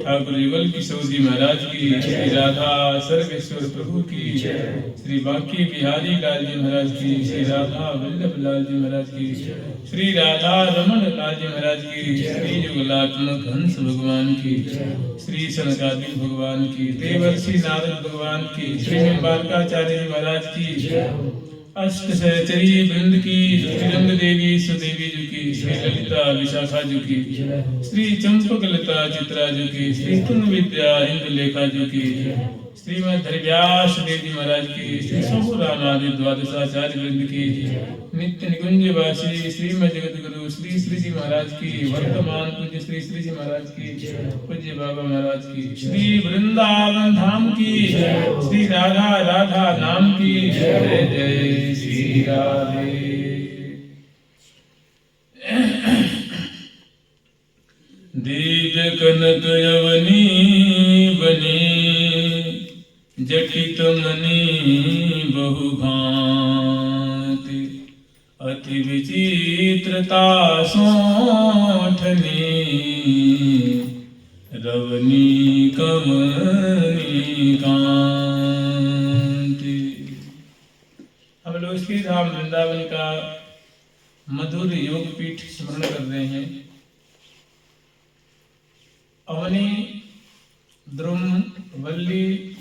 ठाकुर युगल किशोर जी महाराज की, श्री राधा सर्वेश्वर प्रभु की, श्री बांकी बिहारी लाल जी महाराज की, श्री राधा वल्लभ लाल जी महाराज की, श्री राधा रमण लाल जी महाराज की, श्री युगलात्मक हंस भगवान की, श्री सनकादिक भगवान की, देवर्षि नारद भगवान की, श्री बालकाचार्य जी महाराज की, अष्ट सहचरी वृंद की, श्री रंग देवी सुदेवी जी की, श्री ललिता विशाखा जी की, श्री चंपक लता चित्रा जी की, श्री तुंग विद्या इंदुलेखा जी की, श्रीमद हरिव्यास देव जी महाराज की, श्री सोमरामादि द्वादशाचार्य वृंद की, नित्य निकुंज वासी श्रीमद जगत गुरु श्री श्री जी महाराज की, वर्तमान पूज्य श्री श्री जी महाराज की, पूज्य बाबा महाराज की, श्री वृंदावन धाम की, श्री राधा राधा नाम की, जय जय श्री राधे। दिव्य कनक यवनी बनी, जटित मणि बहु भांति, अति विचित्रता सोठनी, रवनी कमनी कांति। हम लोग श्री धाम वृंदावन का मधुर योग पीठ स्मरण कर रहे हैं। अवनी, द्रुम, वल्ली,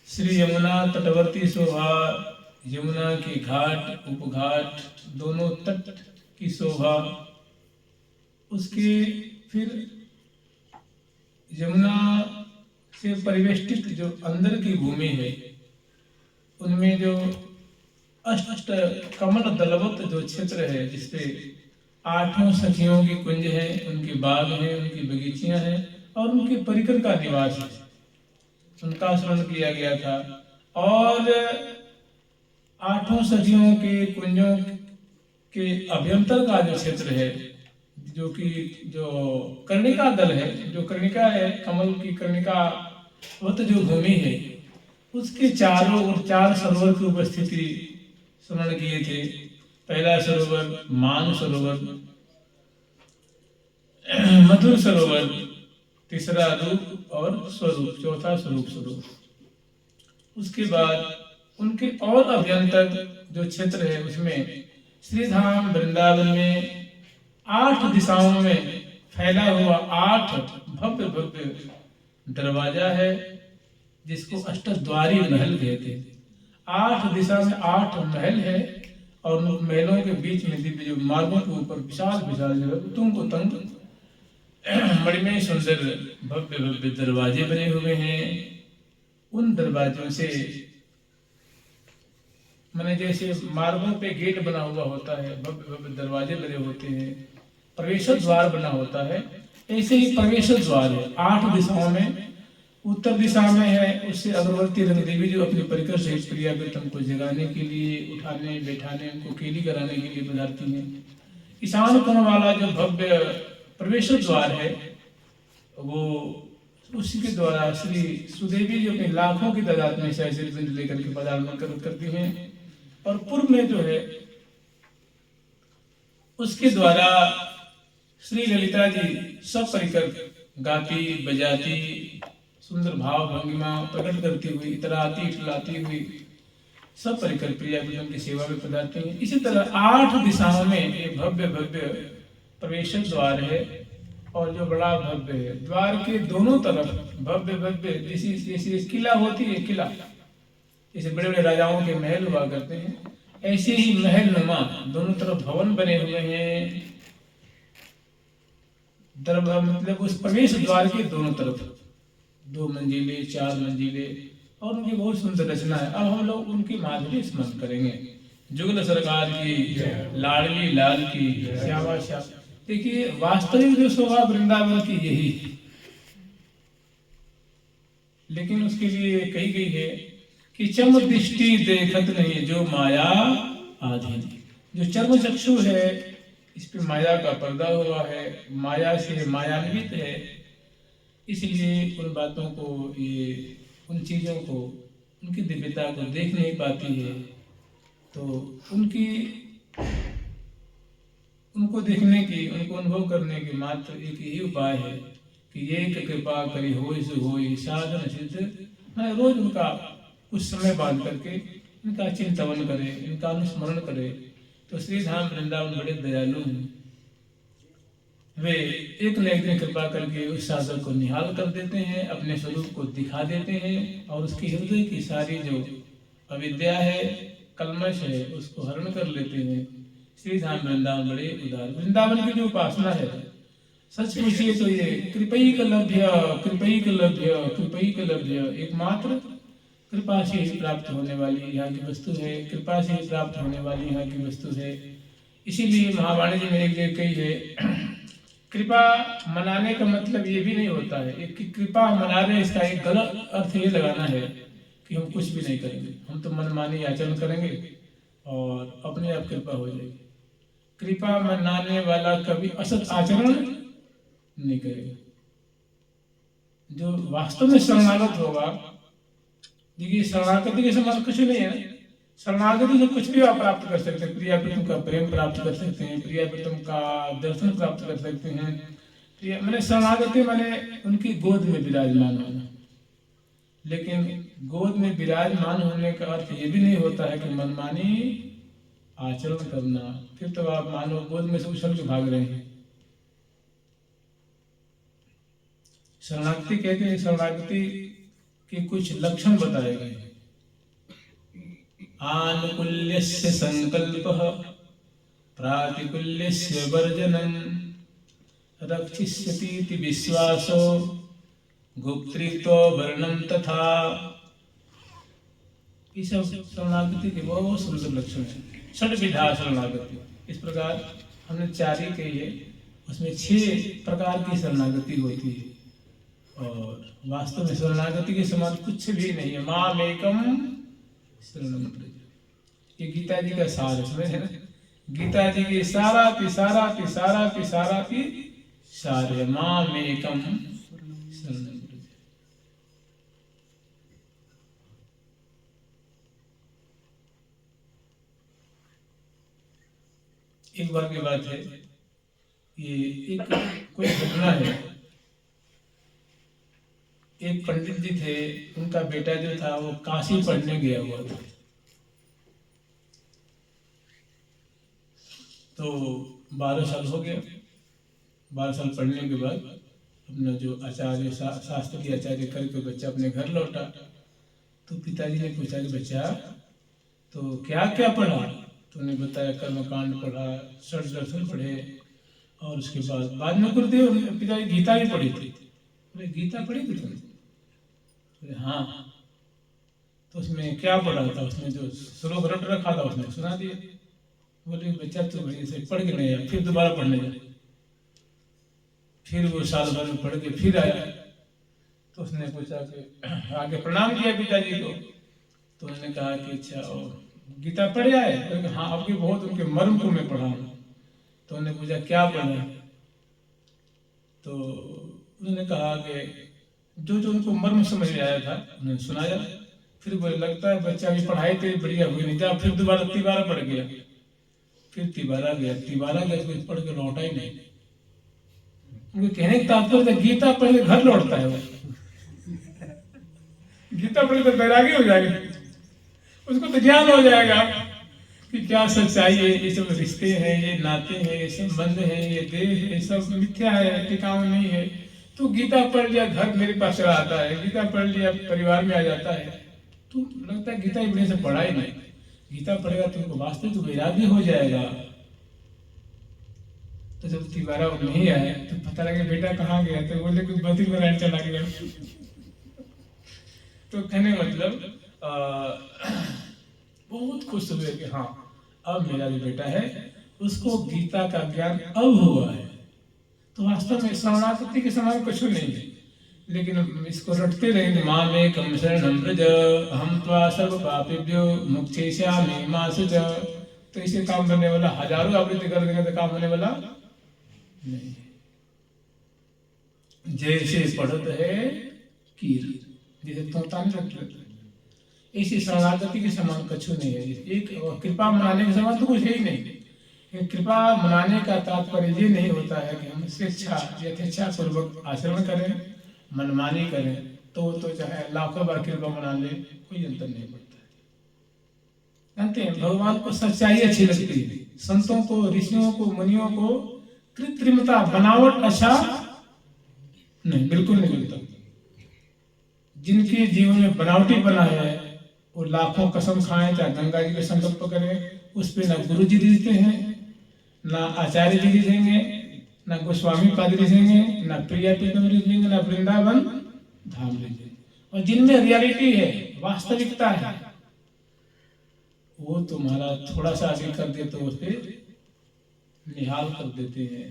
श्री यमुना तटवर्ती शोभा, यमुना की घाट उपघाट दोनों तट की शोभा, उसके फिर यमुना से परिवेष्टित जो अंदर की भूमि है, उनमें जो अष्ट कमल दलवत जो क्षेत्र है, जिसपे 8 सखियों की कुंज है, उनके बाग हैं, उनकी बगीचियां हैं और उनके परिकर का निवास है, उनका स्मरण किया गया था। और 8 सखियों के कुंजों के अभ्यंतर का जो क्षेत्र है, जो कि जो कर्णिका दल है, जो कर्णिका है, कमल की कर्णिका वत जो भूमि है, उसके चारों ओर 4 सरोवर की उपस्थिति स्मरण किए थे। पहला सरोवर मान सरोवर, मधुर सरोवर, तीसरा रूप और स्वरूप, चौथा स्वरूप स्वरूप। उसके बाद उनके और अभ्यंतर जो क्षेत्र है, उसमें श्री धाम वृंदावन में 8 दिशाओं में फैला हुआ 8 भव्य भव्य दरवाजा है, जिसको अष्टद्वारी महल कहते हैं। 8 दिशा में 8 महल है और महलों के बीच में दिव्य जो मार्गों के ऊपर विशाल विशाल जो तुंग उतंग मणिमय सुंदर भव्य भव्य दरवाजे बने हुए हैं। उन दरवाजों से मैंने जैसे मार्गों पे गेट बना हुआ होता है, भव्य भव्य दरवाजे बने होते हैं, प्रवेश द्वार बना होता है, ऐसे ही प्रवेश द्वार है 8 दिशाओं में। उत्तर दिशा में है, उससे अगरवर्ती रंग देवी जो अपने परिकर सहित प्रिया प्रीतम को जगाने के लिए, उठाने बैठाने, उनको केली कराने के लिए पधारती हैं। ईशान कोण वाला जो भव्य प्रवेश द्वार है, वो उसी के द्वारा श्री सुदेवी जो अपने लाखों की तादाद में सहस्त्र बिंद लेकर के पदार्पण करती हैं। और पूर्व में जो है, उसके द्वारा श्री ललिता जी सब परिकर गाती बजाती, सुंदर भाव भंगिमा प्रकट करती हुई, इतराती इटलाती हुई सब परिकर प्रिया प्रीतम की सेवा में पधारती हैं। इसी तरह 8 दिशाओं में एक भव्य भव्य प्रवेश द्वार है और जो बड़ा भव्य है, द्वार के दोनों तरफ भव्य भव्य, जैसे किला होती है, किला जैसे बड़े बड़े राजाओं के महल हुआ करते हैं, ऐसे ही महल नुमा दोनों तरफ भवन बने हुए हैं। मतलब उस प्रवेश द्वार के दोनों तरफ 2 मंजिले 4 मंजिले, और उनकी बहुत सुंदर रचना है। अब हम लोग उनकी माधुरी स्मरण करेंगे। जुगल सरकार की, लाडली लाल की, श्यामा श्याम। देखिए, वास्तविक जो शोभा वृंदावन की यही है, लेकिन उसके लिए कही गई है कि चम दृष्टि देखत नहीं जो माया आधीन। जो चर्म चक्षु है, इस पे माया का पर्दा हुआ है, माया से मायान्वित है, इसलिए उन बातों को, ये उन चीजों को, उनकी दिव्यता को देख नहीं पाती है। तो उनको देखने की, उनको अनुभव करने की मात्र एक ही उपाय है कि ये कृपा करी होई सो होई साधन सिद्ध। मैं रोज उनका कुछ समय बांध करके इनका चिंतन करे, इनका अनुस्मरण करे, तो श्री धाम वृंदावन बड़े दयालु हैं। वे एक न एक दिन कृपा करके उस साधक को निहाल कर देते हैं, अपने स्वरूप को दिखा देते हैं, और उसकी हृदय की सारी जो अविद्या है, कलमश है, उसको हरण कर लेते हैं। श्री धाम वृंदावन बड़े उदार। वृंदावन की जो उपासना है, सच पूछिए तो ये कृपैक लभ्य कृपैक लभ्य कृपैक लभ्य, एकमात्र कृपा से ही प्राप्त होने वाली यहाँ की वस्तु है, कृपा से ही प्राप्त होने वाली यहाँ की वस्तु है। इसीलिए महावाणी जी में एक जगह कही है, कृपा मनाने का मतलब ये भी नहीं होता है कि कृपा मना रहे, इसका एक गलत अर्थ ये लगाना है कि हम कुछ भी नहीं करेंगे, हम तो मनमानी आचरण करेंगे और अपने आप कृपा हो जाएगी। कृपा मनाने वाला कभी असत आचरण नहीं करेगा। जो वास्तव में शरणागत होगा, देखिए शरणागति के समान कुछ नहीं है। शरणागति से कुछ भी आप प्राप्त कर सकते हैं। प्रिया प्रीतम का प्रेम प्राप्त कर सकते हैं, प्रिया प्रीतम का दर्शन प्राप्त कर सकते हैं। मैंने शरणागति मैंने उनकी गोद में विराजमान होना। लेकिन गोद में विराजमान होने का अर्थ ये भी नहीं होता है कि मनमानी आचरण करना, फिर तो आप मानो गोद में से उछल के भाग रहे हैं। शरणागति कहते हैं, शरणागति के कुछ लक्षण बताए गए हैं। आनुकूल्यस्य संकल्पः, प्रातिकूल्यस्य वर्जनम्, रक्षिष्यतीति विश्वासो, गुप्तृत्व वर्णम तथा। ये सब शरणागति के बहुत सुंदर लक्षण है। षड विधा शरणागति, इस प्रकार हमने 4 ही कही है, उसमें 6 प्रकार की शरणागति होती है। और वास्तव में शरणागति के समान कुछ भी नहीं है। माम एकम शरणम व्रज, ये गीता जी का सार है, समझे ना? गीता जी की सारा सार है, माम एकम शरणम व्रज। एक बार की बात है, ये एक कोई घटना है। एक पंडित जी थे, उनका बेटा जो था वो काशी पढ़ने गया हुआ था। तो 12 साल हो गया। 12 साल पढ़ने के बाद अपना जो आचार्य शास्त्रीय आचार्य करके बच्चा अपने घर लौटा। तो पिताजी ने पूछा कि बच्चा तो क्या क्या पढ़ा? तो उन्हें बताया कर्मकांड पढ़ा, षड दर्शन पढ़े, और उसके बाद में गुरुदेव पिताजी गीता भी पढ़ी थी। बोले गीता पढ़ी थी तुमने? बोले हाँ। तो उसमें क्या पढ़ा था? उसमें जो श्लोक रट रखा था उसने सुना दिया। बोले बच्चा तो भाई से पढ़ के नहीं आया, फिर दोबारा पढ़ने जाए। फिर वो साल भर में पढ़ के फिर आया। तो उसने पूछा कि आगे प्रणाम किया पिताजी को। तो उन्होंने कहा कि अच्छा गीता पढ़े आए? तो हाँ, आपके बहुत उनके मर्म को मैं पढ़ा हूँ। तो उन्होंने पूछा क्या पढ़ा? तो उन्होंने कहा कि जो जो उनको मर्म समझ में आया था उन्होंने सुनाया। फिर बोले लगता है बच्चा की पढ़ाई तो बढ़िया हुई नहीं, जा फिर दोबारा तिबारा पढ़ गया। फिर तिबारा गया तो पढ़ के लौटा ही नहीं। उनके कहने का तात्पर्य गीता पढ़ के घर लौटता है वो। गीता पढ़ के तो बैरागी हो जाएगा, उसको तो ज्ञान हो जाएगा कि क्या सच्चाई है, ये सब रिश्ते हैं, ये नाते हैं, ये संबंध है, ये देह है, सब मिथ्या है, टिकाऊ नहीं है। तो गीता पढ़ लिया घर मेरे पास चला आता है, गीता पढ़ लिया परिवार में आ जाता है। तो लगता है गीता इतने से पढ़ा ही नहीं। गीता पढ़ेगा तुमको वास्तविक तो वैरागी हो जाएगा। तो जब तिबारा नहीं आया तो पता लगे बेटा कहाँ गया? तो बोले कुछ बद्री नारायण चला गया। तो कहने मतलब बहुत खुश हुए कि हाँ अब मेरा जो बेटा है उसको गीता का ज्ञान अब हुआ है। तो वास्तव में शरणागति के समान कुछ नहीं है, लेकिन इसको रटते रहेंगे। मां में कम शरणम व्रज हम त्वा सर्व पापेभ्यो मुक्तिष्यामि मा शुच। तो इसे काम करने वाला हजारों आवृत्ति कर देंगे तो काम होने वाला नहीं। जैसे पढ़त है कीर, जैसे तोता नहीं रख इसी शरणागति के समान कछु नहीं है। एक कृपा मनाने के समान तो कुछ है ही नहीं। कृपा मनाने का तात्पर्य ये नहीं होता है कि हम स्वेच्छा यथेच्छा पूर्वक आचरण करें, मनमानी करें। तो चाहे लाखों बार कृपा मना ले, कोई अंतर नहीं पड़ता। जानते हैं भगवान को सच्चाई अच्छी लगती है, संतों को, ऋषियों को, मुनियों को कृत्रिमता बनावट अच्छा नहीं, बिल्कुल नहीं लगता। जिनके जीवन में बनावटी बना है वो लाखों कसम खाएं, चाहे गंगा जी का संकल्प करें, उस पे ना गुरु जी रिझते हैं, ना आचार्य जी रिझेंगे, ना गोस्वामी पाद रिझेंगे, ना प्रिया प्रीतम रिझेंगे, ना वृंदावन धाम रिझेंगे। और जिनमें रियलिटी है, वास्तविकता है, वो तुम्हारा थोड़ा सा आगे कर दे तो उसे निहाल कर देते हैं।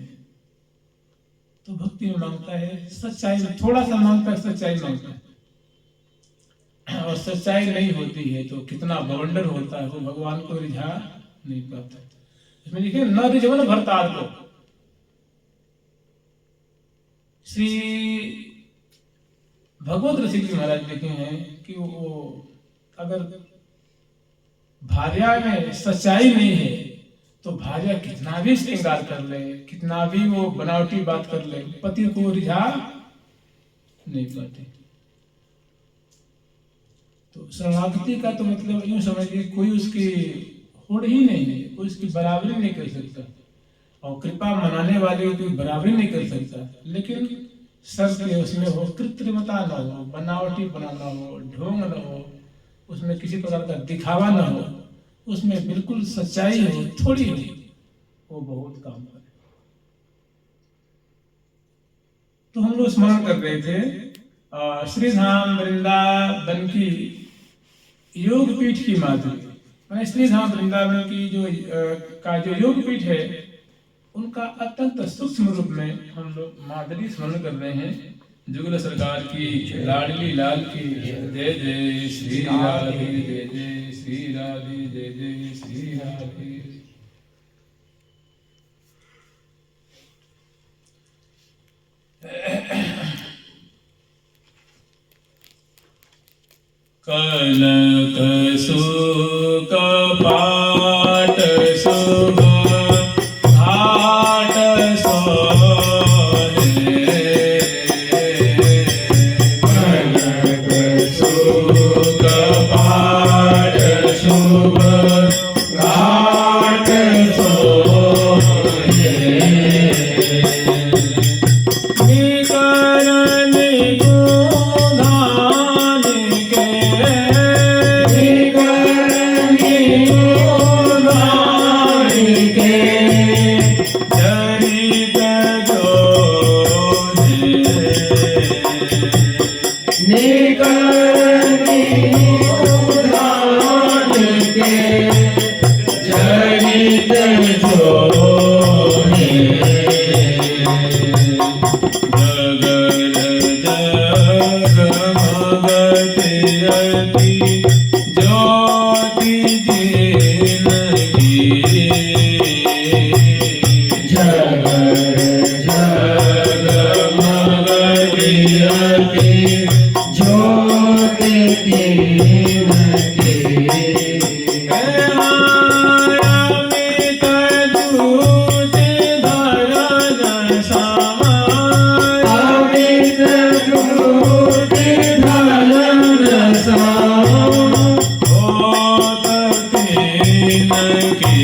तो भक्ति में मांगता है सच्चाई में, थोड़ा सा मांगता है सच्चाई मांगता है। और सच्चाई नहीं होती है तो कितना बवंडर होता है, वो भगवान को रिझा नहीं पाता। इसमें लिखे न रिझवन भरतार को। श्री भगवत ऋषि जी महाराज लिखे हैं कि वो अगर भार्या में सच्चाई नहीं है तो भार्या कितना भी श्रृंगार कर ले, कितना भी वो बनावटी बात कर ले, पति को रिझा नहीं पाते। तो शरणागति का तो मतलब यूँ समझिए कोई उसकी होड़ ही नहीं है, कोई उसकी बराबरी नहीं कर सकता, और कृपा मनाने वाले की कोई बराबरी नहीं कर सकता। लेकिन शर्त उसमें हो, कृत्रिमता न हो, बनावटी बनाना हो, ढोंग न हो, उसमें किसी प्रकार का दिखावा न हो, उसमें बिल्कुल सच्चाई हो, थोड़ी हो, वो बहुत काम करे। तो हम लोग स्मरण कर रहे थे श्री धाम वृंदावन की योग पीठ की माधुरी, मैंने श्री धाम वृंदावन की जो योग पीठ है उनका अत्यंत सूक्ष्म रूप में हम लोग माधुरी स्मरण कर रहे हैं। जुगल सरकार की लाडली लाल की जय जय श्री राधे, जय जय श्री राधे, जय जय श्री राधे। कनक सुक पाट शुभ घाट सोहे, कनक सुक पाट शुभ घाट सोहे, निकरण निगूधान के, निकरण निगूधान के, चरित जोधे, निकरण निगूधान के, चरित जोधे, जगमगति अति ज्योति जिनकी, जगमगति अति ज्योति जिनकी, अमित दूत धरन समाय, अमित दूत धरन समाय, होत तिनकी,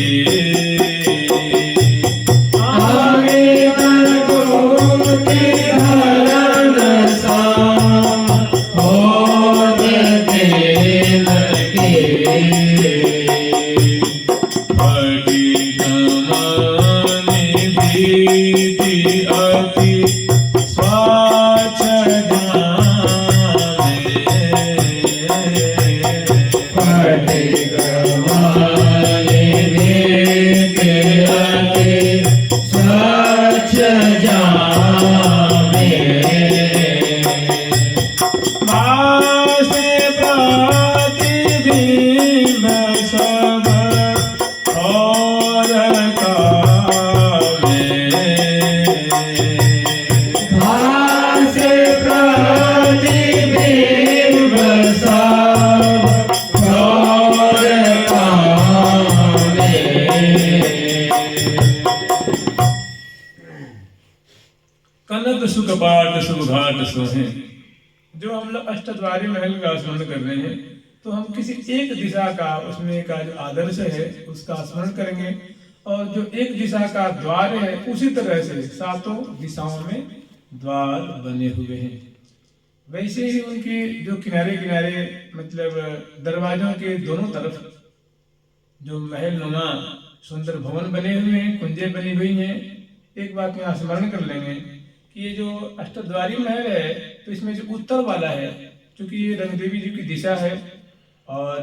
अमित दूत धरन समाय, होत तिनकी, पटित मनि भीति अति स्वच्छ जाने, पटित मनि भीति अति स्वच्छ जाने, भासे प्रतिबिंब सब और कामे, भासे प्रतिबिंब सब और कामे। कनक सुख पाट शुभ घाट सोहे, जो हम लोग अष्टद्वारी महल का स्मरण कर रहे हैं, तो हम किसी एक दिशा का उसमें का जो आदर्श है उसका स्मरण करेंगे, और जो एक दिशा का द्वार है उसी तरह से सातों दिशाओं में द्वार बने हुए हैं। वैसे ही उनकी जो किनारे किनारे मतलब दरवाजों के दोनों तरफ जो महल नुमा सुंदर भवन बने हुए हैं, कुंजें बनी हुई हैं। एक बात यहाँ स्मरण कर लेंगे कि ये जो अष्टद्वारी महल है, तो इसमें जो उत्तर वाला है, क्योंकि ये रंगदेवी जी की दिशा है, और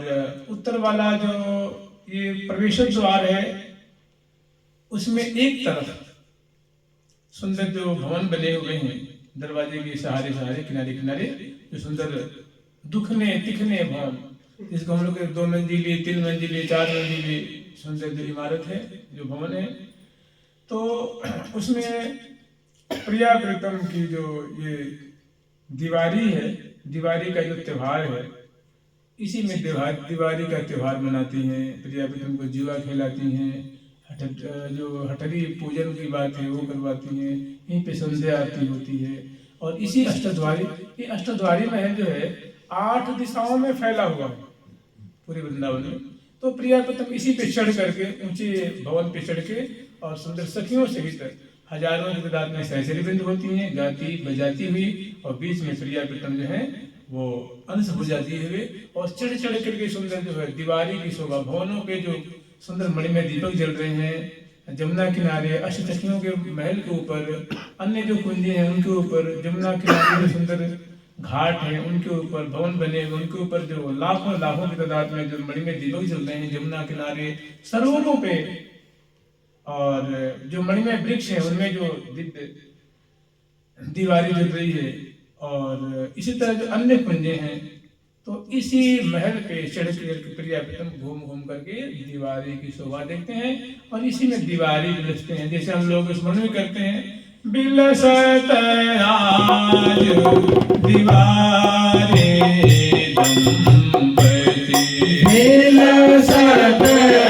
उत्तर वाला जो ये प्रवेश द्वार है उसमें एक तरफ सुंदर जो भवन बने हुए हैं, दरवाजे के सहारे सहारे किनारे किनारे जो सुंदर दुखने तिखने भवन, जिसको हम लोग 2 मंजिली 3 मंजिली 4 मंजिली सुंदर जो इमारत है, जो भवन है, तो उसमें प्रिया प्रीतम की जो ये दिवाली है, दिवाली का जो त्योहार है, इसी में दिवाली का त्योहार मनाती हैं। प्रिया प्रीतम को जुआ खिलाती हैं, जो हटरी पूजन की बात है वो करवाती हैं, यहीं पे संध्या आरती होती है। और इसी अष्टद्वारी, ये अष्टद्वारी महल जो है 8 दिशाओं में फैला हुआ है पूरे वृंदावन में। तो प्रिया प्रथम इसी पे चढ़ करके, ऊंचे भवन पे चढ़ के और सुंदर सखियों सहित हजारों की तादाद में सहचरी वृंद होती हैं गाती बजाती हुई, और बीच में प्रिया प्रथम जो है वो अंश हो जाती है और चढ़ चढ़ करके सुंदर जो है दीवारी की शोभा, भवनों पे जो सुंदर मणिमय दीपक जल रहे हैं, जमुना किनारे अष्टसखियों के महल के ऊपर, अन्य जो कुंजे हैं उनके ऊपर, जमुना किनारे जो सुंदर घाट हैं उनके ऊपर, भवन बने हुए उनके ऊपर जो लाखों लाखों की तादाद में जो मणिमय दीपक जल रहे हैं जमुना किनारे, सरोवरों पे, और जो मणिमय वृक्ष है उनमें जो दिव्य दीवारी जल रही है, और इसी तरह जो अन्य कुंजे हैं, तो इसी महल पे चढ़ के प्रिया प्रथम घूम घूम करके दीवारी की शोभा देखते हैं और इसी में दीवारी बिलसते हैं। जैसे हम लोग स्मरण भी करते हैं, बिलसत आज दीवारे दंपति, बिलसत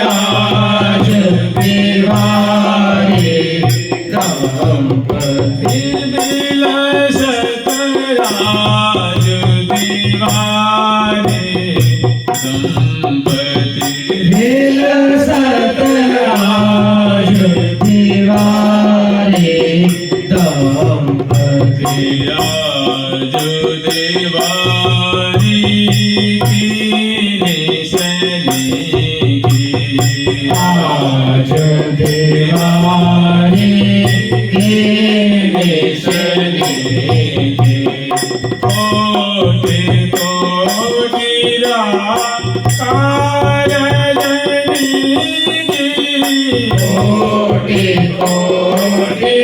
आज दीवारे दंपति, बिलसत आज दीवारे दंपति, बिलसत आज दीवारे दंपति, आज दीवारी की निशानी की, आज दीवारी की निशानी की, कोटि कोटि कारजनी की, कोटि कोटि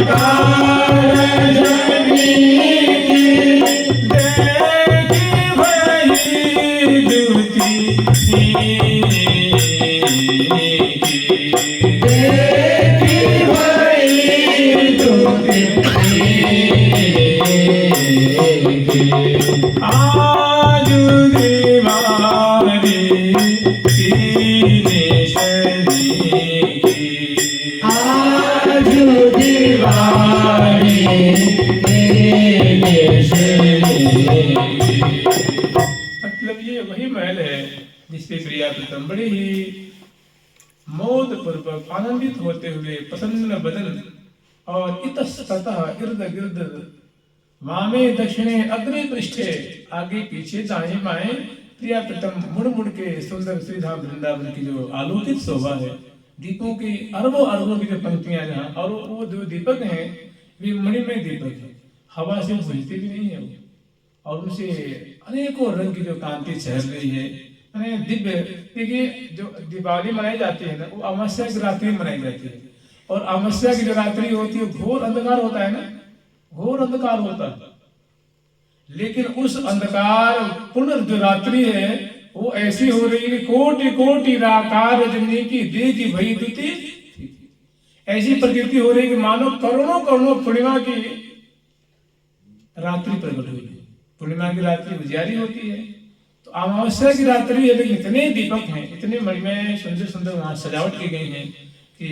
कारजनी की, देखी भई दुति की, देखी भई दुति आज दीवारी की निशानी की, आज दीवारी की निशानी की। मतलब ये वही महल है जिसपे प्रिया प्रथम बड़े ही मोद पूर्वक आनंदित होते हुए प्रसन्न बदन और इतस्ततः इर्द गिर्द वामे दक्षिणे अग्रे पृष्ठे, आगे पीछे दाएं बाएं प्रिया प्रथम मुड़ मुड़ के सुंदर श्रीधाम वृंदावन की जो आलोकित शोभा है, दीपों की अरबों अरबों की जो पंक्तियां जहाँ, और वो जो दीपक हैं वे मणिमय दीपक है, हवा से बुझते भी नहीं है वो, और उनसे अनेकों रंग की जो कांति छहर रही है, अरे दिव्य। देखिए जो दिवाली मनाई जाती है ना, वो अमावस्या की रात्रि मनाई जाती है, और अमावस्या की जो रात्रि होती है घोर अंधकार होता है ना, घोर अंधकार होता है, लेकिन उस अंधकार पूर्ण जो रात्रि है वो ऐसी हो रही है, कोटि कोटि राकार रजनी की देखी भई दुति, ऐसी प्रकृति हो रही है कि मानो करोड़ों करोड़ों पूर्णिमा की रात्रि प्रकट हुई है। पूर्णिमा की रात्रि उजियारी होती है, तो अमावस्या की रात्रि है, लेकिन इतने दीपक हैं, इतने मणिमय सुंदर सुंदर वहां सजावट की गई है कि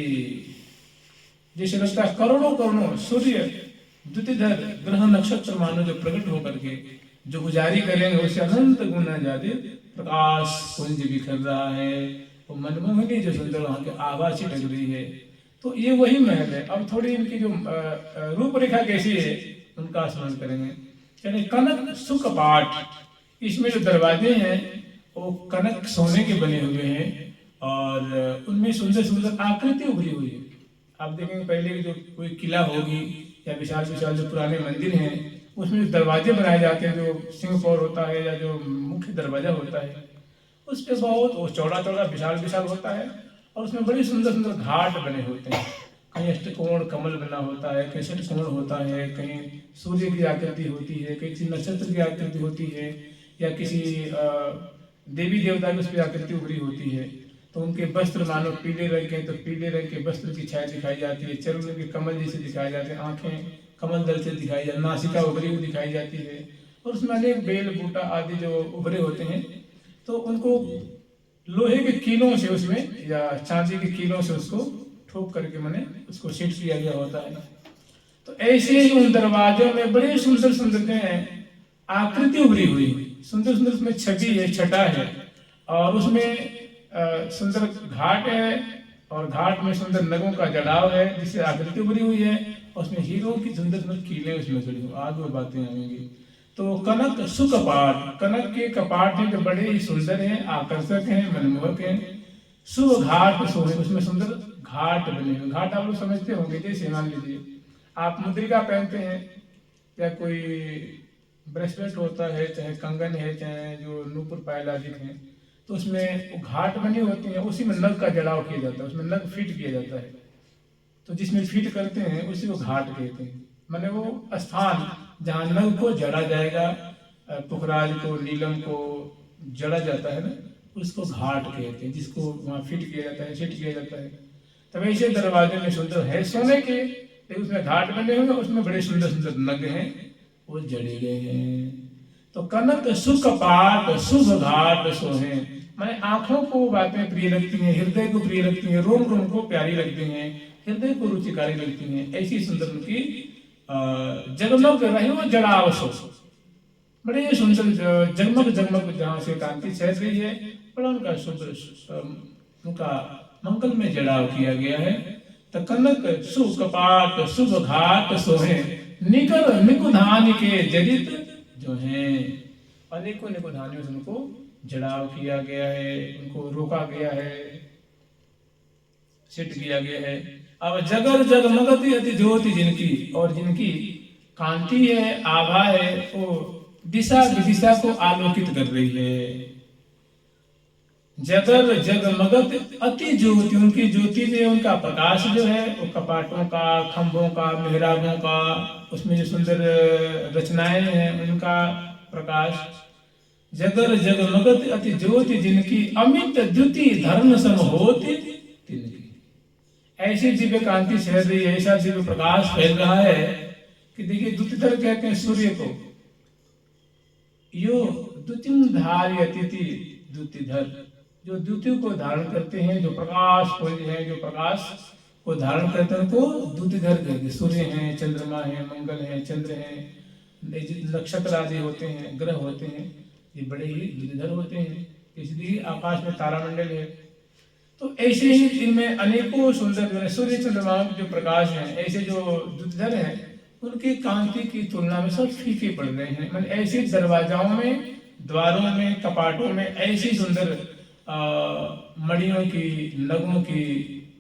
जैसे लगता है करोड़ों करोड़ों सूर्य द्युतिधर ग्रह नक्षत्र मानो जो प्रकट होकर के जो गुजारी करेंगे उससे अनंत गुना ज्यादा प्रकाश कुंज बिखर रहा है, वो मनमोहनी जो सुंदर वहां की आभा छिटक रही है। तो ये वही महल है। अब थोड़ी इनकी जो रूपरेखा कैसी है उनका स्मरण करेंगे। यानी कनक सुख पाठ, इसमें जो दरवाजे हैं वो कनक सोने के बने हुए हैं और उनमें सुंदर सुंदर आकृति उभरी हुई है। आप देखेंगे पहले की जो कोई किला होगी या विशाल विशाल जो पुराने मंदिर हैं उसमें जो दरवाजे बनाए जाते हैं, जो सिंहपौर होता है या जो मुख्य दरवाजा होता है उस पर बहुत चौड़ा चौड़ा विशाल विशाल होता है और उसमें बड़ी सुंदर सुंदर घाट बने होते हैं। कहीं अष्टकोण कमल बना होता है, कहीं षटकोण होता है, कहीं सूर्य की आकृति होती है, कहीं किसी नक्षत्र की आकृति होती है या किसी देवी देवता की उस पर आकृति उभरी होती है। तो उनके वस्त्र मानो पीले रंग के, तो पीले रंग के वस्त्र की छाया दिखाई जाती है, चरण के कमल जैसे दिखाई जाते हैं, आंखें कमल दल से दिखाई जाती, नासिका उभरी हुई दिखाई जाती है और उसमें अनेक बेल बूटा आदि जो उभरे होते हैं तो उनको लोहे के कीलों से उसमें या चांदी के कीलों से उसको ठोक करके मैंने उसको सेट किया गया होता है। तो ऐसे ही उन दरवाजों में बड़े सुंदर सुंदरते हैं, आकृति उभरी हुई, सुंदर सुंदर उसमें छवि है, छटा है, और उसमें सुंदर घाट है, और घाट में सुंदर नगों का जड़ाव है जिससे आकृति उभरी हुई है, और उसमें हीरों की सुंदर सुंदर कीलें उसमें जुड़ी हुई। आगे वो बातें आएंगी। तो कनक सुकपाट, कनक के कपाट हैं जो बड़े ही सुंदर हैं, आकर्षक हैं, मनमोहक हैं। शुभ घाट सोहे, उसमें सुंदर घाट बने हुए। घाट आप लोग समझते होंगे, जैसे मान लीजिए आप मुद्रिका पहनते हैं, या कोई ब्रेसलेट होता है, चाहे कंगन है, चाहे जो नूपुर पायल आदि हैं, तो उसमें वो घाट बनी होती है, उसी में नग का जड़ाव किया जाता है, उसमें नग फिट किया जाता है। तो जिसमें फिट करते हैं उसी को घाट कहते हैं। माने वो स्थान जहाँ नग को जड़ा जाएगा, पुखराज को, नीलम को जड़ा जाता है ना, उसको घाट कहते हैं, जिसको वहाँ फिट किया जाता है, सेट किया जाता है। तब ऐसे दरवाजे में सुंदर है सोने के, लेकिन उसमें घाट बने हुए, उसमें बड़े सुंदर सुंदर नग हैं, वो जड़े गए हैं। तो कनक सुकपाट शुभ घाट सोहे, माने आंखों को बातें प्रिय लगती हैं, हृदय को प्रिय लगती हैं, रोम रोम को प्यारी लगती हैं, हृदय को रुचिकारी लगती हैं। ऐसी सुंदर उनकी जगमग रही वो जड़ाव सो, बड़े सुंदर जगमग जगमग जहाँ से कांति छह रही है, बड़ा उनका सुंदर उनका मंगल में जड़ाव किया गया है। तो कनक सुकपाट शुभ घाट सोहे, निकर निकुधान के जडित जो हैं, अनेकों निकुधानियों से उनको जड़ाव किया गया है, उनको रोका गया है, सेट किया गया है। अब जगर जगमगति अति ज्योति जिनकी, और जिनकी कांति है, आभा है, वो दिशा विदिशा को आलोकित कर रही है। जगर जगमगत अति ज्योति, उनकी ज्योति में उनका प्रकाश जो है वो कपाटों का, खंभों का, मेहराबों का, उसमें जो सुंदर रचनाएं हैं उनका प्रकाश। जगर जगमगत अति ज्योति जिनकी, अमित द्युति धर्म सम होति तिनकी। ऐसी दिव्य कांति छह रही है, ऐसा दिव्य प्रकाश फैल रहा है कि देखिए, द्युतिधर कहते हैं सूर्य को, यो द्युतिम धारयति द्युतिधर, जो द्युति को धारण करते हैं, जो प्रकाश पुंज है, जो प्रकाश को धारण करते हैं, उनको द्युतिधर कहते हैं। सूर्य हैं, चंद्रमा है, मंगल है, चंद्र है, नक्षत्र आदि होते हैं, ग्रह होते हैं, ये बड़े ही द्युतिधर होते हैं, इसलिए आकाश में तारामंडल है। तो ऐसे ही इनमें अनेकों सुंदर सूर्य चंद्रमा के जो प्रकाश हैं, ऐसे जो द्युतिधर हैं, उनकी कांति की तुलना में सब फीके पड़ रहे हैं। मतलब ऐसे दरवाजाओं में, द्वारों में, कपाटों में ऐसी सुंदर मणियों की, नगों की,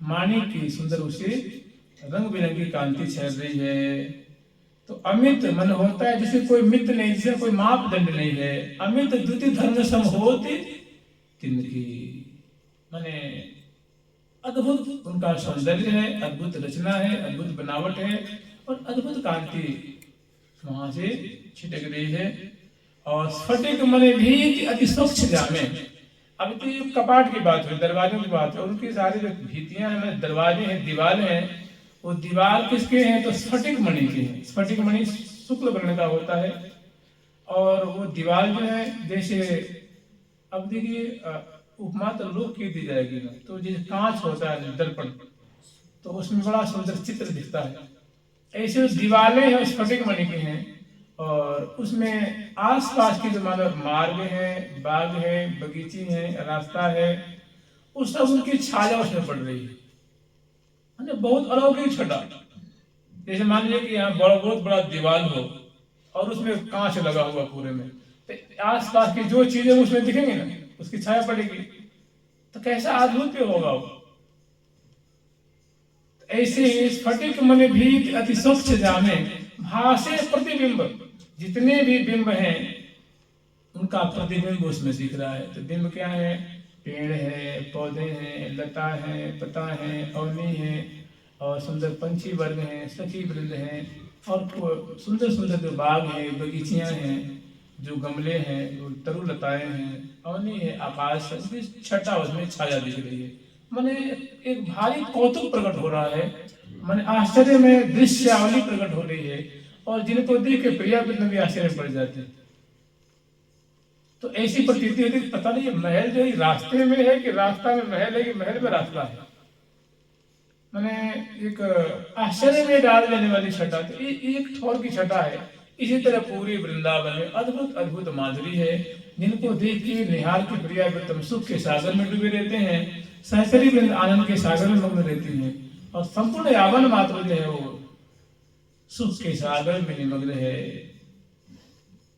माणिक की सुंदर उसे रंग बिरंगी कांति छेड़ रही है। तो अमित मन होता है जिसे कोई मित्र नहीं, जिसे कोई मापदंड नहीं है। अमित द्युति धर्म सम होते तिनकी, माने अद्भुत उनका सौंदर्य है, अद्भुत रचना है, अद्भुत बनावट है, और अद्भुत कांति वहां से छिटक रही है। और स्फटिक मने भी अति स्वच्छ जामे। अब तो ये कपाट की बात है, दरवाजों की बात है, उनकी सारी जो भित्तियां हैं, दरवाजे हैं, दीवारें हैं, वो दीवार किसके हैं? तो स्फटिक मणि के हैं। स्फटिक मणि शुक्ल वर्ण का होता है, और वो दीवार जो है, जैसे अब देखिए उपमा तो लोक की दी जाएगी ना, तो जैसे कांच होता है दर्पण, तो उसमें बड़ा सुंदर चित्र दिखता है, ऐसे दीवारें हैं स्फटिक मणि के हैं। और उसमें आसपास के जो मानव मार्ग है, बाग है, बगीचे हैं, रास्ता है, उस सब उनकी छाया उसमें पड़ रही है, बहुत अलौकिक छटा। जैसे मान लीजिए कि यहाँ बहुत बड़ा दीवार हो और उसमें कांच लगा हुआ पूरे में, तो आसपास की जो चीजें उसमें दिखेंगी ना, उसकी छाया पड़ेगी, तो कैसा अद्भुत होगा वो। ऐसे ही स्फटिक मन भी अति स्वच्छ जामे, भासे प्रतिबिंब, जितने भी बिंब हैं उनका प्रतिबिंब उसमें दिख रहा है। तो बिंब क्या है? पेड़ है, पौधे हैं, लता है, पता है, अवनी है, और सुंदर पंछी वर्ग हैं, सखी वृंद हैं, और सुंदर सुंदर जो बाग हैं, बगीचियां हैं, जो गमले हैं, जो तरुलताएं हैं, अवनी है, आकाश, छटा उसमें छाया दिख रही है। माने एक भारी कौतुक प्रकट हो रहा है, माने आश्चर्य में दृश्यावली प्रकट हो रही है, और जिनको देख के प्रिया भी आश्चर्य पड़ जाते हैं। तो ऐसी प्रतीति होती, पता नहीं महल जो रास्ते में है कि रास्ता में महल है कि महल में रास्ता है। माने एक आश्चर्य में डाल देने वाली छटा। तो एक ठोर की छटा है, इसी तरह पूरे वृंदावन में अद्भुत अद्भुत माधुरी है, जिनको देख के निहार के प्रिया वृत्तम सुख के सागर में डूबे रहते हैं, सहचरी वृंद आनंद के सागर में मग्न रहती हैं, और संपूर्ण यावन मात्र जो है वो सुख के सागर में निमग्न है।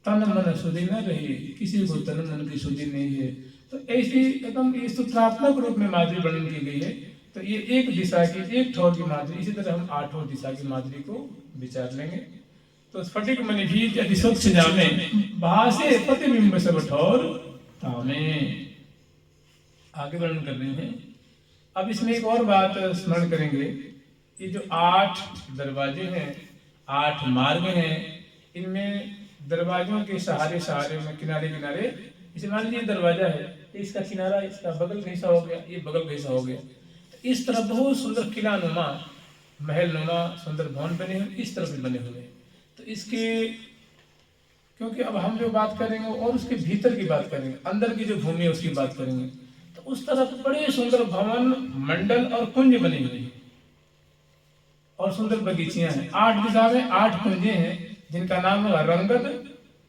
तन मन सुधि न रही, किसी को तन मन की सुधि नहीं है। तो ऐसी एकदम ये सूत्रात्मक रूप में माधुरी वर्णन की गई है। तो ये एक दिशा की, एक ठोर की माधुरी। इसी तरह हम आठों दिशा की माधुरी को विचार लेंगे। तो स्फटिक मणि भी यदि स्वच्छ जामे, भासे प्रतिबिंब सब ठोर तामे। आगे वर्णन कर रहे हैं। अब इसमें एक और बात स्मरण करेंगे, ये जो 8 दरवाजे हैं, 8 मार्ग हैं, इनमें दरवाजों के सहारे सहारे में किनारे किनारे, इसे मान लीजिए दरवाजा है, इसका किनारा, इसका बगल कैसा हो गया, ये बगल कैसा हो गया। इस तरह बहुत सुंदर किला नुमा, महल नुमा सुंदर भवन बने हुए, इस तरह भी बने हुए। तो इसके, क्योंकि अब हम जो बात करेंगे और उसके भीतर की बात करेंगे, अंदर की जो भूमि है उसकी बात करेंगे, तो उस तरफ बड़े सुंदर भवन, मंडल और कुंज बने हुए हैं और सुंदर बगीचियां हैं। 8 दिशा में 8 कुंजे हैं, जिनका नाम है रंगद,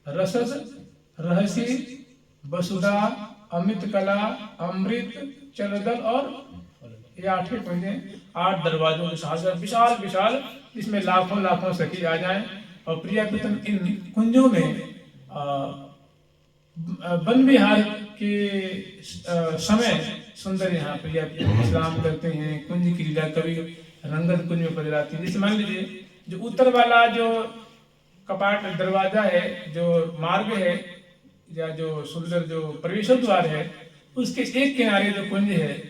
रसद, रहसी, वसुधा, अमित कला, अमृत, चलदल और ये 8 कुंजे, 8 दरवाजों के साथ विशाल विशाल, जिसमें लाखों लाखों सखी आ जाएं। और प्रिया प्रीतम इन कुंजों में वन विहार के समय सुंदर यहाँ प्रिया विश्राम करते हैं। कुंज की लीला कभी रंगद कुंज में पधराती है। जैसे मान लीजिए जो उत्तर वाला जो कपाट दरवाजा है, जो मार्ग है या जो सुंदर जो प्रवेश द्वार है, उसके एक किनारे जो कुंज है,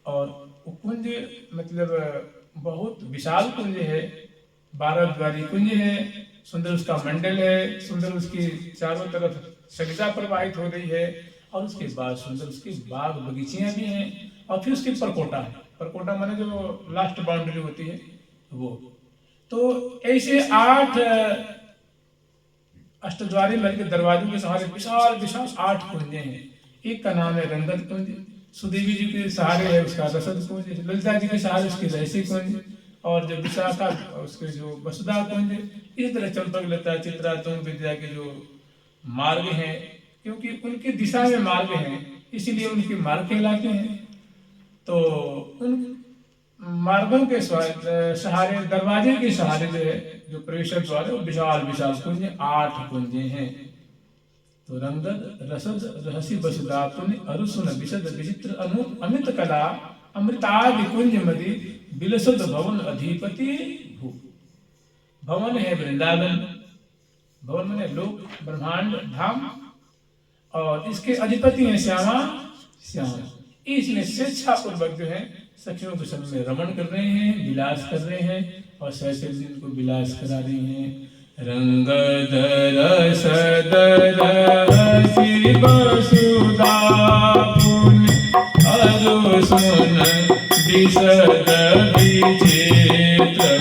और कुंज मतलब बहुत विशाल कुंज है, 12 द्वारी कुंज है, सुंदर उसका मंडल है, सुंदर उसकी चारों तरफ सरिता प्रवाहित हो रही है, और उसके बाद सुंदर उसकी बाग बगीचियां भी हैं, और फिर उसकी परकोटा है। परकोटा माने जो लास्ट बाउंड्री होती है वो। तो ऐसे 8 अष्टद्वारी महल के दरवाजों के सहारे विशाल विशाल 8 कुंजे हैं। एक का नाम है रंगद कुंज, सुदेवी जी के सहारे है उसका रसद कुंज, ललिता जी के सहारे उसकी रहसी कुंज, और जो विशाखा उसके जो वसुधा कुंज। इसी तरह चंपक, लता, चित्रा, तुंग, विद्या के जो मार्ग हैं, क्योंकि उनकी दिशा में मार्ग हैं, इसीलिए उनके मार्ग कहलाते हैं। तो उन मार्गों के सहारे, दरवाजे के सहारे जो है, जो प्रवेश द्वार है, वो विशाल विशाल कुंज, 8 कुंजे हैं। तो रंगद, रसद, रहसी, वसुधा, पुण्य, अरुसुन, विशद, विचित्र, अनूप, अमित कला, अमृतादि कुंज मदि, बिलसद भवन अधिपति भू। भवन है वृंदावन, भवन माने लोक, ब्रह्मांड, धाम, और इसके अधिपति हैं श्यामा श्याम। इसमें स्वेच्छा पूर्वक जो है सखियों के संग में रमण कर रहे हैं, विलास कर रहे हैं, और सहसे दिन को विलास करा रही हैं। रंगद रसद रहसी वसुधा पुण्य अरुसुन विशद विचित्र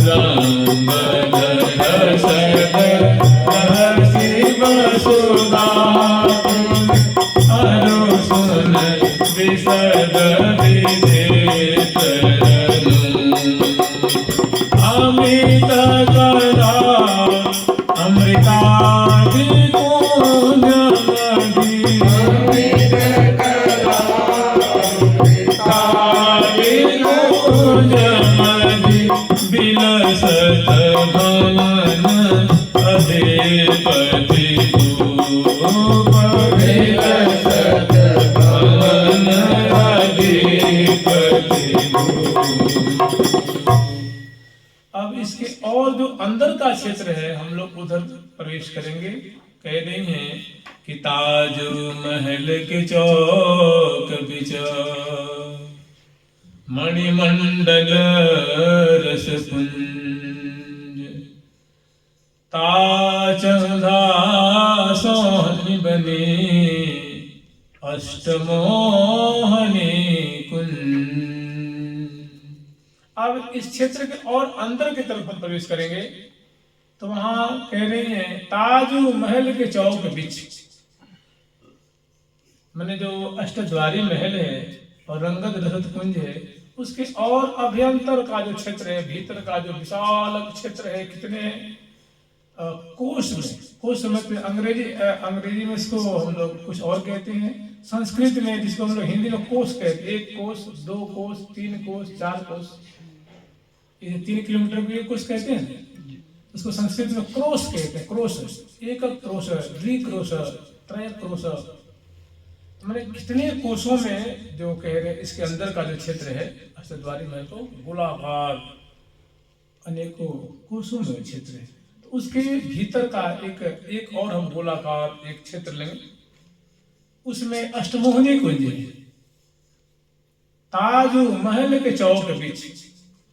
रंगद रसद रहसी वसुधा अरुसुन विशद विचित्र अमृत कला अमृतादि कुंज मदि, अमृत कला अमृतादि कुंज मदि, बिलसत भवन अधिपति भूप, बिलसत भवन अधिपति भूप। अब इसके और जो अंदर का क्षेत्र है, हम लोग उधर प्रवेश करेंगे। कह रहे हैं कि ताज महल के चौक बिचार, मणिमंडल रसपुंज, ताचंदा सोहनी बने अष्टमोहनी कुंज। अब इस क्षेत्र के और अंदर की तरफ हम प्रवेश करेंगे, तो वहां कह रहे हैं ताजु महल के चौक बीच, मैंने जो अष्टद्वारी महल है और रंगद रसद कुंज है, उसके और अभ्यंतर का जो क्षेत्र है, भीतर का जो विशाल क्षेत्र है, कितने कोश में अंग्रेजी में इसको हम लोग कुछ और कहते हैं, संस्कृत में जिसको हम लोग हिंदी में कोश कहते हैं, 1 कोश, 2 कोश, 3 कोश, 4 कोश, ये 3 किलोमीटर को 1 कोश कहते हैं। उसको संस्कृत में क्रोश कहते हैं, क्रोश, 1 क्रोश, 2 क्रोश, 3 क्रोश, मैंने कितने कोशों में जो कह रहे इसके अंदर का जो क्षेत्र है अष्टद्वारी महल को गोलाकार अनेकों कोशों में क्षेत्र है। तो उसके भीतर का एक और हम गोलाकार एक क्षेत्र लेंगे, उसमें अष्टमोहनी कुंज है। ताज महल के चौक के बीच,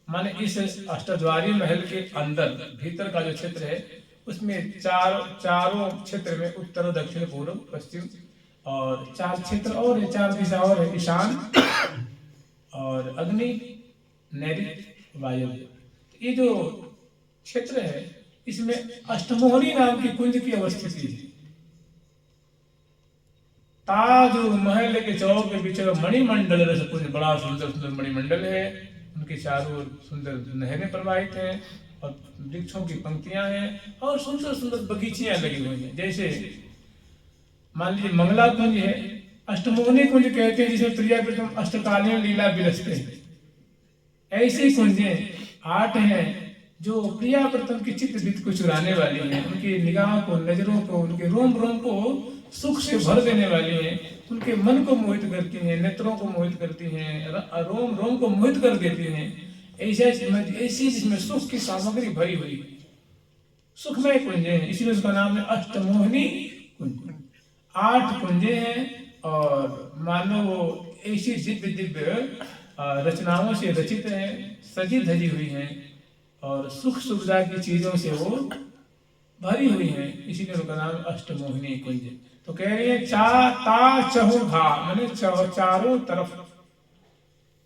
माने इस अष्टद्वारी महल के अंदर भीतर का जो क्षेत्र है उसमें चारों क्षेत्र में उत्तर, दक्षिण, पूर्व, पश्चिम और 4 क्षेत्र और 4 दिशा और है, ईशान और अग्नि, नैऋत्य, वायव्य। ये जो क्षेत्र है इसमें अष्टमोहनी नाम की कुंज की अवस्थिति है। ताज महल के चौक के बीच मणिमंडल रस कुंज, बड़ा सुंदर सुंदर मणिमंडल है, उनके चारों ओर सुंदर नहरें प्रवाहित हैं और वृक्षों की पंक्तियां हैं और सुंदर सुंदर बगीचियां लगी हुई हैं। जैसे मान लीजिए मंगला कुंज है, अष्टमोहनी कुंज कहते हैं जिसमें प्रिया प्रीतम अष्टकालीन लीला विलसते हैं। ऐसी कुंजें 8 हैं जो प्रिया प्रीतम की चित्त वृत्ति को चुराने वाली हैं, उनकी निगाहों को, नजरों को, उनके रोम रोम को सुख से भर देने वाली हैं, उनके मन को मोहित करती हैं, नेत्रों को मोहित करती हैं, रोम रोम को मोहित कर देती हैं। ऐसी जिसमें सुख की सामग्री भरी हुई सुखमय कुंजें हैं, इसलिए उसका नाम है अष्टमोहनी कुंज। 8 कुंजें हैं और मानो वो ऐसी दिव्य दिव्य रचनाओं से रचित हैं, सजी धजी हुई हैं और सुख सुविधा की चीजों से वो भरी हुई हैं, इसीलिए उनका नाम अष्टमोहिनी कुंज। तो कह रही है चहुघा, माने चारों तरफ।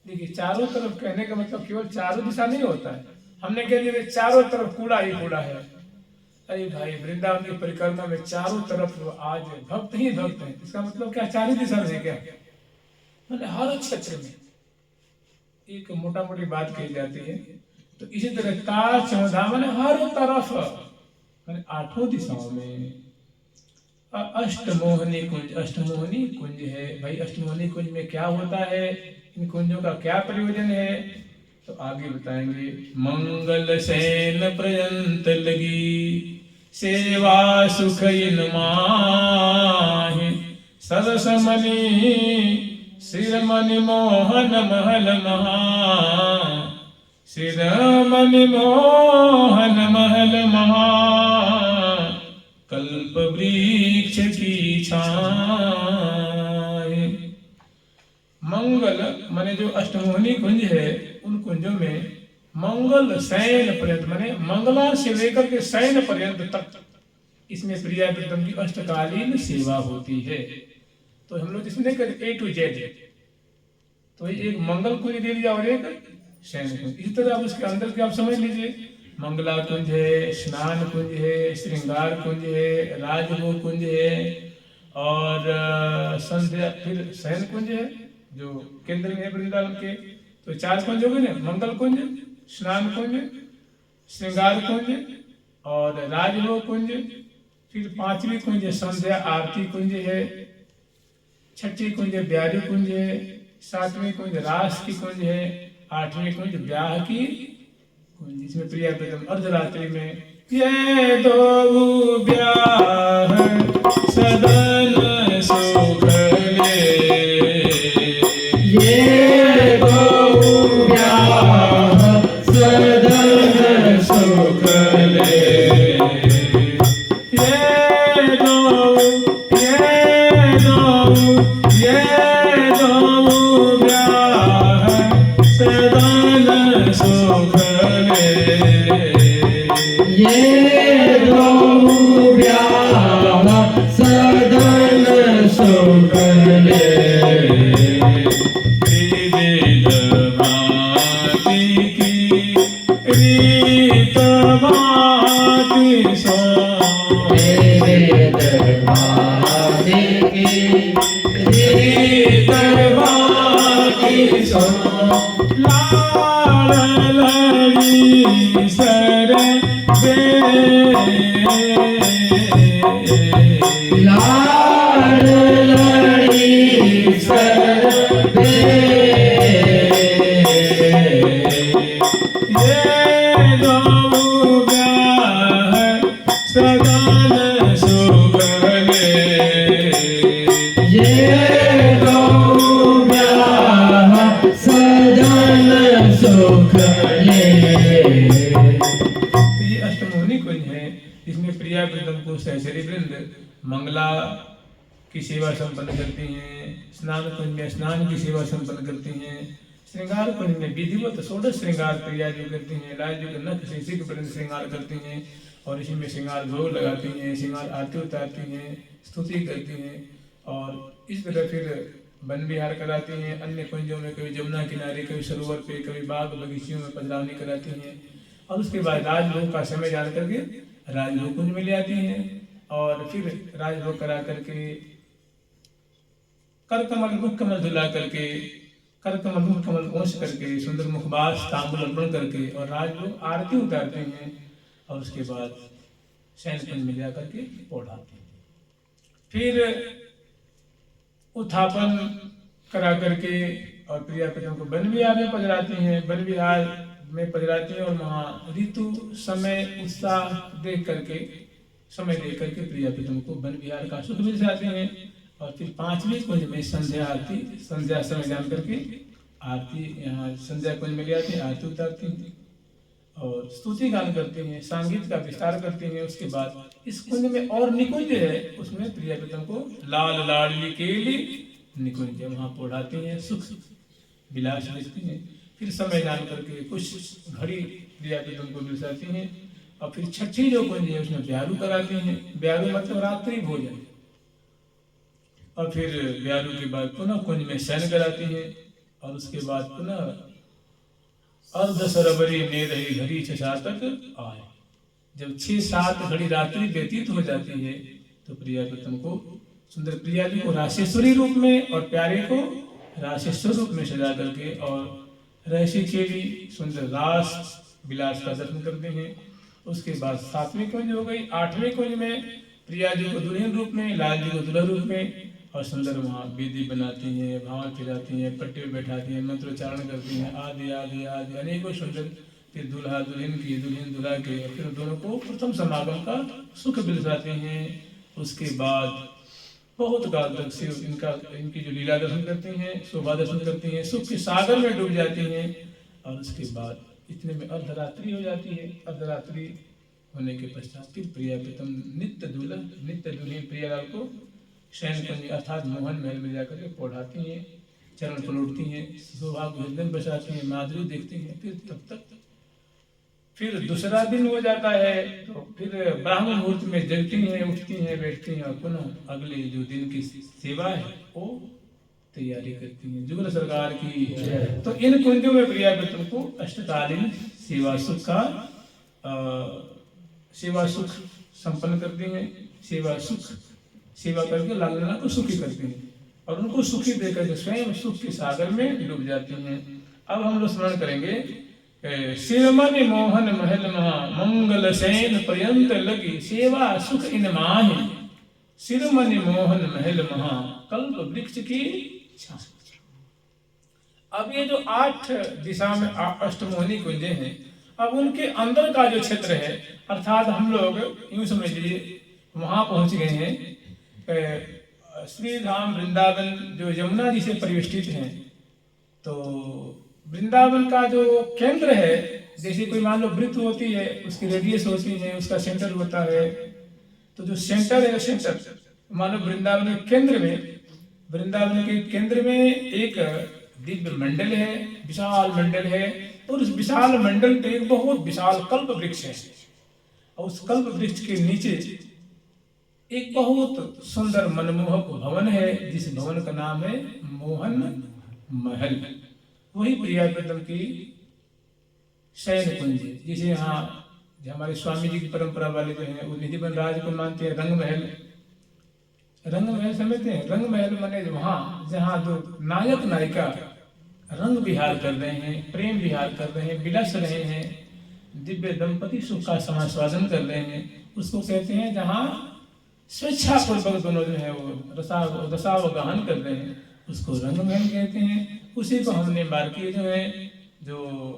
देखिए चारों तरफ कहने का मतलब केवल चारों दिशा नहीं होता है। हमने कह दिया चारों तरफ कूड़ा ही कूड़ा है। अरे भाई, वृंदावन की परिक्रमा में चारों तरफ आज भक्त ही भक्त हैं, इसका मतलब क्या चारों दिशा में क्या, मैंने हर क्षेत्र में एक मोटा मोटी बात कही जाती है। तो इसी तरह चौधा मैंने हर तरफ, मैंने 8 दिशाओं में। अष्टमोहनी कुंज, अष्टमोहनी कुंज है भाई। अष्टमोहनी कुंज में क्या होता है, इन कुंजों का क्या प्रयोजन है, तो आगे बताएंगे। मंगल सैन पर्यंत लगी सेवा सुख इन माहि, सरस मणि सिर मणि मोहन महल महा, सिर मणि मोहन महल महा, कल्प वृक्ष की छाए। मंगल माने जो अष्टमोहनी कुंज है, उन कुंजों में मंगल शयन पर्यंत, माने मंगला से लेकर के शयन पर्यंत तक इसमें प्रिया प्रीतम की अष्टकालीन सेवा होती है। तो हम लोग इसमें A to Z, तो एक मंगल कुंज दे दिया और एक शयन कुंज। इसी तरह आप उसके अंदर के आप समझ लीजिए, मंगला कुंज है, स्नान कुंज है, श्रृंगार कुंज है, राजभोग कुंज है और संध्या, फिर शयन कुंज है जो केंद्र में है वृंदावन के। तो 4 कुंज हो गए ना, मंगल कुंज, स्नान कुंज, श्रृंगार कुंज और राजभोग कुंज। फिर 5वीं कुंज संध्या आरती कुंज है, 6ठी कुंज ब्यारी कुंज है, 7वीं कुंज रास की कुंज है, 8वीं कुंज ब्याह की कुंज। इसमें प्रिया प्रीतम अर्धरात्रि में ये दो ब्याह सदन सुख ले, ये दो ब्याह सदन सुख ले, Song लाड़ लड़ी सर लाड़ लड़ी सर ये दो ब्याह सदन सुगले ये दो ब्याह सदन सुख ले। ये अष्टमोहनी कुंज है। इसमें प्रिया प्रीतम को सहचरी वृंद मंगला की सेवा संपन्न करती हैं। स्नान कुंज में स्नान की सेवा संपन्न करती हैं। श्रृंगार कुंज में विधिवत षोडश श्रृंगार प्रिया जी करती हैं। लाल जी नख से सिर पर्यंत श्रृंगार करती हैं और इसी में श्रृंगार भोग लगाती हैं, श्रृंगार आरती उतारती हैं, स्तुति करती हैं और इस तरह फिर वन विहार कराती हैं। अन्य कुंजों में कभी जमुना किनारे, कभी सरोवर पे, कभी बाग बगीचियों में पधरावनी कराती हैं और उसके बाद राजभोग का समय जान करके राजभोग कुंज में ले आती हैं और फिर राजभोग करा करके कर कमल मुख कमल धुला करके, कर कमल मुख कमल पोंछ करके, सुंदर मुखबास तांबूल अर्पण करके और राजभोग आरती उतारते हैं और उसके बाद शयन कुंज में जा करके ओढ़ाते हैं। फिर उत्थापन करा करके और प्रिया प्रीतम को वन विहार में पधराती हैं। वन विहार में पधराती हैं और वहाँ ऋतु समय उत्साह देख करके, समय देख करके प्रिया प्रीतम को वन विहार का सुख मिल जाते हैं और फिर पांचवें कुंज में संध्या आरती, संध्या समय जान करके आरती यहाँ संध्या कुंज में ले आती हैं, आरती उतारती हैं और स्तुति गान करते हैं, संगीत का विस्तार करते हैं। उसके बाद इस कुंज में और निकुंज है, उसमें प्रिया प्रीतम को लाल लाडली केली निकुंज वहां पढ़ाते हैं, सुख विलास देखते हैं। फिर समय जान करके कुछ घड़ी प्रिया प्रीतम को मिल जाती हैं और फिर छठी जो कुंज है उसमें ब्यारू कराते हैं। ब्यारू मतलब रात्रि भोजन और फिर ब्यारू के बाद पुनः कुंज में शयन कराती हैं और उसके बाद पुनः अर्ध सरबरी ने रही घड़ी 6-7 तक आए। जब 6-7 घड़ी रात्रि व्यतीत हो जाती है तो प्रिया प्रीतम को, सुंदर प्रिया जी को राशेश्वरी रूप में और प्यारे को राशेश्वर रूप में सजा करके और रहस्य खेली सुंदर रास विलास का दर्शन करते हैं। उसके बाद 7वीं कुंज हो गई। 8वें कुंज में प्रिया जी को दुल्हन रूप में, लाल जी को दुल्हन रूप में और सुंदर वहाँ वेदी बनाती हैं, भाव खिलाती हैं, पट्टे पे बैठाती हैं, मंत्रोच्चारण करती हैं, आदि आदि आदि अनेकों सुंदर। फिर दूल्हा दुल्हन की, दुल्हन दूल्हा के, फिर दोनों को प्रथम समागम का सुख बिलसाते हैं। उसके बाद बहुत काल तक से इनकी जो लीला दर्शन करती हैं, शोभा दर्शन करती हैं, सुख के सागर में डूब जाती हैं और उसके बाद इतने में अर्धरात्रि हो जाती है। अर्धरात्रि होने के पश्चात फिर प्रिया प्रीतम नित्य दुल्हन प्रियालाल को शयन कुंज अर्थात मोहन महल में जाकर के पढ़ाती हैं, चरण पलटती हैं, शोभा को हृदय में बसाती हैं, माधुरी देखती हैं। फिर तब तक फिर दूसरा दिन हो जाता है तो फिर ब्राह्मण मुहूर्त में जगती हैं, उठती हैं, बैठती हैं और पुनः अगले जो दिन की सेवा है वो तैयारी करती हैं। जुगल सरकार की। तो इन कुंजों में प्रिया प्रीतम को अष्टकालीन सेवा सुख संपन्न करती हैं। सेवा करके लाल लला को सुखी करती हैं और उनको सुखी देकर के स्वयं सुख के सागर में डूब जाती हैं। अब हम लोग स्मरण करेंगे सिरमणि मोहन महल महा मंगल सैन पर्यंत लगी सेवा सुख इन माहि। सिरमणि मोहन महल महा कल्प वृक्ष की छाया। अब ये जो 8 दिशा में अष्टमोहनी कुंजे हैं, अब उनके अंदर का जो क्षेत्र है अर्थात हम लोग यूं समझ लीजिए वहां पहुंच गए हैं। श्री धाम वृंदावन जो यमुना जी से परिवेष्टित हैं, तो वृंदावन का जो केंद्र है, जैसे कोई मान लो वृत्त होती है, उसकी रेडियस होती है, उसका सेंटर होता है, तो जो सेंटर है सेंटर मान लो वृंदावन के केंद्र में एक दिव्य मंडल है, विशाल मंडल है और उस विशाल मंडल पे एक बहुत विशाल कल्प वृक्ष है और उस कल्प वृक्ष के नीचे एक बहुत सुंदर मनमोहक भवन है जिस भवन का नाम है मोहन महल। वही प्रिया प्रीतम की शयन कुंज है। जिसे यहाँ हमारे स्वामी जी की परंपरा वाले जो हैं वो निधिबन राज को मानते हैं रंग महल। रंग महल समझते हैं? रंग महल माने वहां जहाँ जो नायक नायिका रंग विहार कर रहे हैं, प्रेम विहार कर रहे हैं, विलस रहे हैं, दिव्य दंपति सुख का समास्वादन कर रहे हैं, उसको कहते हैं जहाँ स्वेच्छा पूर्वक दोनों जो है वो रसावगाहन कर रहे हैं, उसको रंगमहल कहते हैं। उसी को हमने बारकी जो है जो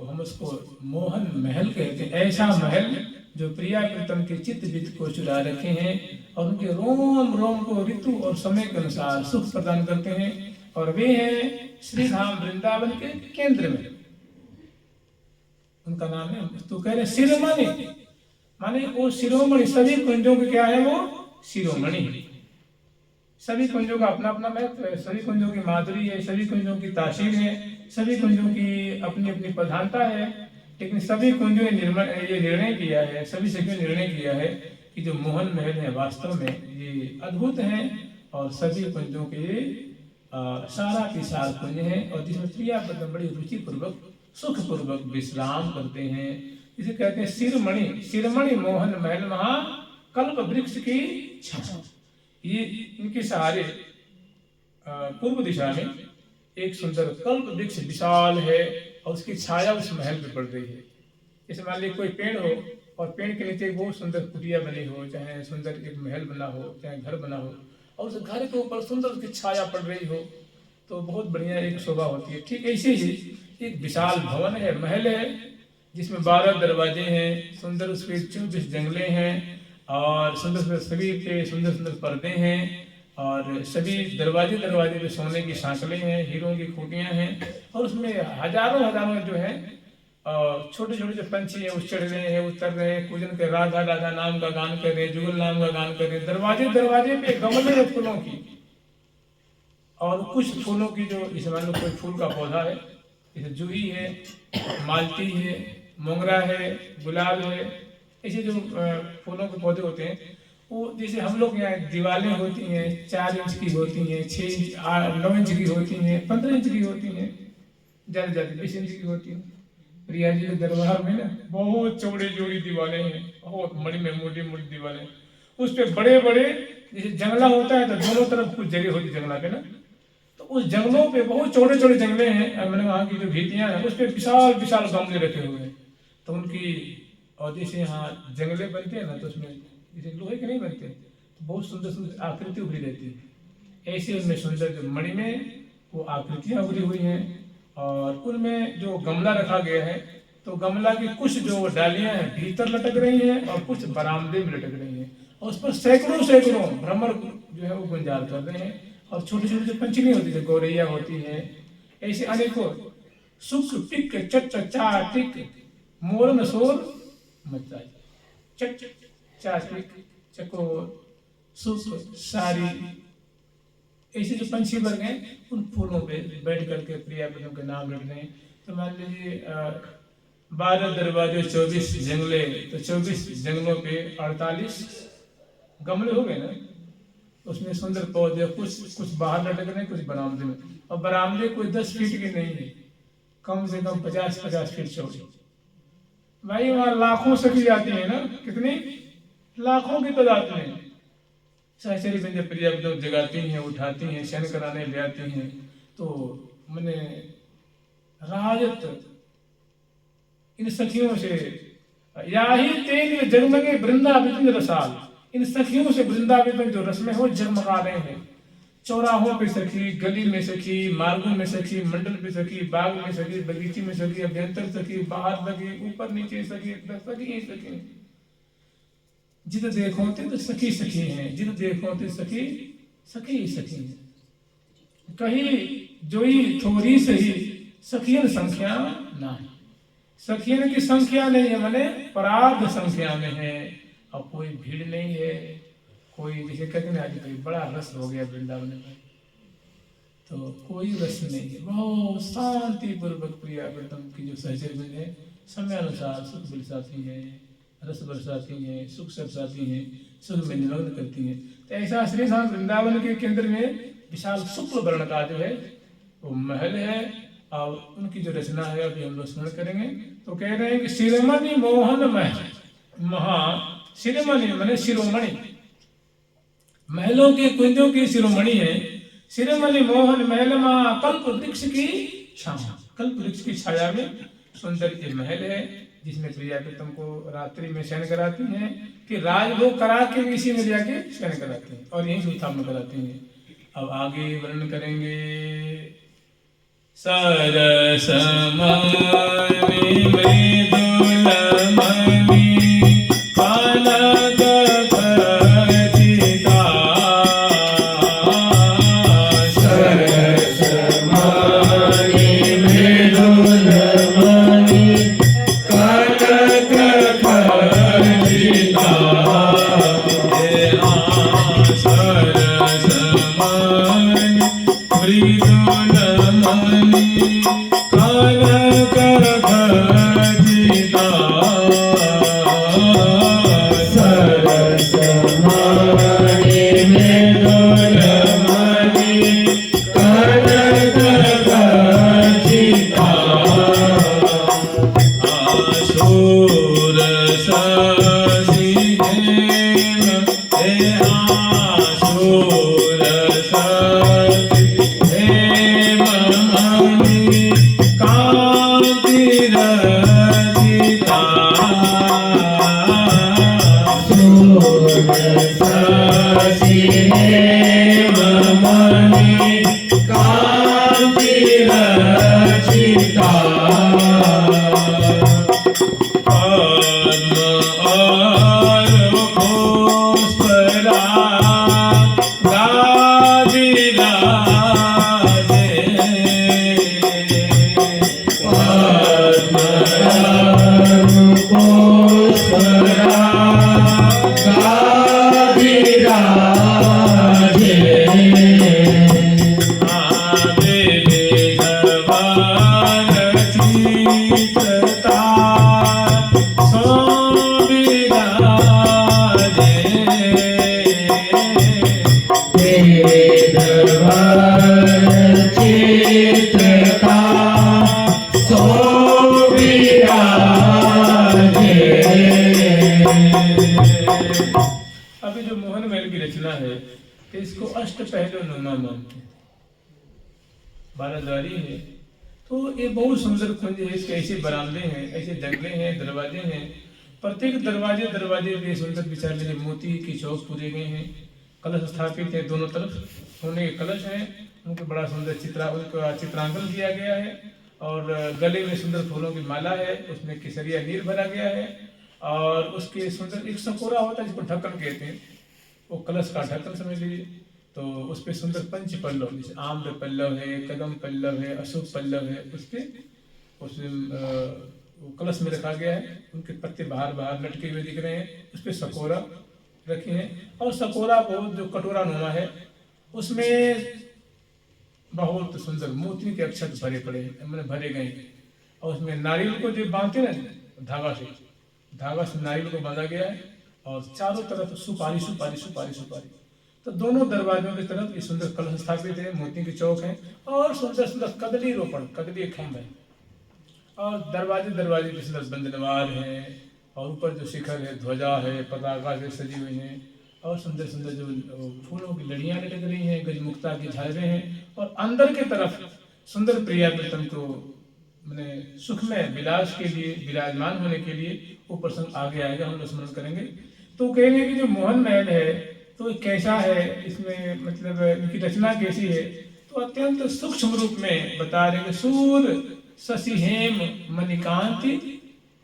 हम उसको मोहन महल कहते हैं। ऐसा महल जो प्रिया प्रीतम के चित्त वित्त को चुरा रखे हैं और उनके रोम रोम को ऋतु और समय के अनुसार सुख प्रदान करते हैं, और वे हैं श्री धाम वृंदावन के केंद्र में। उनका नाम है, तो कह रहे शिरोमणि, माने वो शिरोमणि, सभी कुंजों के क्या है वो शिरोमणि। सभी कुंजों का अपना अपना महत्व है, सभी कुंजों की माधुरी है, सभी कुंजों की तासीर है, सभी कुंजों की अपनी अपनी प्रधानता है, लेकिन सभी कुंजों ने ये निर्णय किया है, सभी सखियों ने निर्णय किया है कि जो मोहन महल है वास्तव में ये अद्भुत हैं, और सभी कुंजों के सारा की सार कुंज है, और जिसमें प्रिया बड़ी रुचि पूर्वक सुख पूर्वक विश्राम करते हैं। इसे कहते हैं शिरोमणि। शिरोमणि मोहन महल महा कल्प वृक्ष की छाया। ये इनके सहारे पूर्व दिशा में एक सुंदर कल्प वृक्ष विशाल है, और उसकी छाया उस महल पे पड़ रही है। जैसे मान लीजिए कोई पेड़ हो और पेड़ के नीचे बहुत सुंदर कुटिया बनी हो, चाहे सुंदर एक महल बना हो, चाहे घर बना हो, और उस घर के ऊपर सुंदर उसकी छाया पड़ रही हो, तो बहुत बढ़िया एक शोभा होती है। ठीक ऐसे ही एक विशाल भवन है, महल है, जिसमें 12 दरवाजे हैं, सुंदर उसके 24 जंगले हैं, और सुंदर सुंदर सभी पे सुंदर सुंदर पर्दे हैं, और सभी दरवाजे दरवाजे पे सोने की सांकलें हैं, हीरों की खूटियां हैं, और उसमें हजारों हजारों जो है छोटे छोटे जो पंछी हैं उस चढ़ रहे हैं, उतर रहे हैं, पूजन कर राधा राधा नाम का गान कर रहे हैं, जुगल नाम का गान कर रहे हैं। दरवाजे दरवाजे पे गमले हैं फूलों की, और कुछ फूलों की जो जैसे मान लो कोई फूल का पौधा है, जैसे जूही है, मालती है, मोगरा है, गुलाब है, ऐसे जो फूलों के पौधे होते हैं, वो जैसे हम लोग यहाँ दीवारें होती हैं 4 इंच की होती हैं, 6 इंच 9 इंच की होती हैं, 15 इंच की होती हैं, ज़्यादा ज़्यादा 20 इंच की होती हैं। प्रिया जी के दरबार में ना बहुत चौड़ी चौड़ी दीवारें हैं, बहुत बड़ी में मोटी मोटी दीवारें, उस पर बड़े बड़े जैसे जंगला होता है तो दोनों तरफ कुछ जगह होती है जंगला पे ना, तो उस जंगलों पे बहुत चौड़े चौड़े जंगले हैं, मैंने वहाँ की जो भीतियाँ हैं उस पर विशाल विशाल गमले रखे हुए हैं। तो उनकी, और जैसे यहाँ जंगले बनते हैं ना तो उसमें जैसे लोहे के नहीं बनते, तो बहुत सुंदर सुंदर आकृति उभरी रहती है। ऐसे उनमें सुंदर जो मणि में वो आकृतियाँ उभरी हुई हैं, और उनमें जो गमला रखा गया है तो गमला की कुछ जो डालियाँ हैं भीतर लटक रही हैं और कुछ बरामदे में लटक रही हैं, और उस पर सैकड़ों सैकड़ों भ्रमर जो है वो गुंजार कर रहे हैं, और छोटी छोटी जो पंछी नहीं होती, जो गौरैया होती है, ऐसे अनेकों सुख टिक चट चा टिक मोर न शोर मचाई, चट चा टिक चकोर सुख सारी, ऐसे जो पंछी वर्ग हैं उन फूलों पे बैठ करके प्रिया प्रीतम के नाम रख रहे हैं। तो मान लीजिए 12 दरवाजे 24 जंगले, तो 24 जंगलों पे 48 गमले हो गए ना, उसमें सुंदर पौधे कुछ बाहर लटक रहे हैं, कुछ बरामदे में, और बरामदे कोई 10 फीट के नहीं है, कम से कम 50-50 फीट चौड़े। भाई वहाँ लाखों सखी आती है ना, कितनी लाखों की तादाद में सहचरी में जब प्रिया प्रीतम जगाती हैं, उठाती हैं, शयन कराने ले आती हैं, तो मैंने राजत इन सखियों से या ही तेज जगमगे वृंदावन रसाल, इन सखियों से वृंदावन जो रस में हो जगमगा रहे हैं। चौराहों पे सखी, गली में सखी, मार्गों में सखी, मंडल पे सखी, बाग में सखी, बगीचे में सखी, अभ्यंतर सखी, बाहर सखी, ऊपर नीचे सखी, सखी सखी, जिद देखो तो सखी सखी हैं, जिद देखो तो सखी सखी सखी हैं। कहीं जोई थोड़ी सही सखियन संख्या नहीं, सखियन की संख्या नहीं है, माने पराध संख्या में है, और कोई भीड़ नहीं है, कोई जैसे कहते हैं आज कोई बड़ा रस हो गया वृंदावन में, तो कोई रस नहीं है, बहुत शांति पूर्वक प्रिया प्रीतम की जो सहचरी है समय अनुसार सुख बरसाती है, रस बरसाती हैं, सुख बरसाती हैं, सुख में निमग्न करती हैं। तो ऐसा श्री धाम वृंदावन के केंद्र में विशाल शुक्ल वर्ण का जो है वो महल है, और उनकी जो रचना है अभी हम लोग स्मरण करेंगे। तो कह रहे हैं कि शिरोमणि मोहन महल महा, शिरोमणि माने शिरोमणि, महलों के कुंजों की शिरोमणि है, शिरोमणि मोहन महल महा कल्प वृक्ष की छाया। कल्प वृक्ष की छाया में सुंदर ये महल है, जिसमें प्रिया प्रीतम को रात्रि में शयन कराती हैं, कि राजभोग करा के भी इसी में जाके शयन कराती हैं और यही उत्थापन कराती हैं। अब आगे वर्णन करेंगे। सरस मणि मृदुल मणि कनक खचिता, सरस मणि मृदुल मणि कनक खचिता, सरस मणि मृदुल मणि कनक खचिता, सरस मणि मृदुल मणि कनक खचिता, आशूर शशि हेम हे आशूर शशि हेम मणि कांति रचिता, शशि हेम मणि कांति रचिता, पद्म और पुष्परा गादिराजे, पद्म पुष्परा गादिराजे, चित्रता सोविराजे, वेदवर चित्रता सोविराजे। अभी जो मोहन महल की रचना है तो इसको अष्ट पहलू नुमा मानते हैं, 12 द्वारी है। तो ये बहुत सुंदर कुंज है, इसके ऐसे बरामदे हैं, ऐसे जंगले हैं, दरवाजे हैं, प्रत्येक दरवाजे दरवाजे पे सुंदर विचार लगे मोती की चौक पूरे गए हैं, कलश स्थापित है, दोनों तरफ सोने के कलश हैं, उनको बड़ा सुंदर चित्रांकन किया गया है, और गले में सुंदर फूलों की माला है, उसमें केसरिया नीर भरा गया है, और उसके सुंदर एक सकोरा होता है जिसको ढक्कन कहते हैं, वो कलश का ढक्कन समझ लीजिए। तो उस पे सुंदर पंच पल्लव, जैसे आम्र पल्लव है, कदम पल्लव है, अशोक पल्लव है, उस कलश में रखा गया है, उनके पत्ते बाहर बाहर लटके हुए दिख रहे हैं, उस पे सकोरा रखे हैं, और सकोरा बहुत जो कटोरा नुमा है उसमें बहुत सुंदर मोती के अक्षत भरे पड़े हैं, मैंने भरे गए हैं, और उसमें नारियल को जो बांधते ना धागा से नारियल को बांधा गया है, और चारों तरफ सुपारी सुपारी सुपारी सुपारी। तो दोनों दरवाजों की तरफ ये सुंदर कलश स्थापित है, मोती के चौक हैं, और सुंदर सुंदर कदली रोपण, कदली खम्भ है, और दरवाजे दरवाजे के सुंदर बंदनवार हैं, और ऊपर जो शिखर है, ध्वजा है, पताका से सजी हुई हैं, और सुंदर सुंदर जो फूलों की लड़ियां लटक रही हैं, गजमुक्ता की झालरें हैं, और अंदर की तरफ सुंदर प्रिया प्रीतम को मैंने सुख में विलास के लिए विराजमान होने के लिए वो प्रसंग आगे आएगा, हम लोग स्मरण करेंगे। तो कहेंगे कि जो मोहन महल है तो ये कैसा है, इसमें मतलब इनकी रचना कैसी है, तो अत्यंत सूक्ष्म रूप में बता रहे हैं। सूर शशि हेम मणिकांति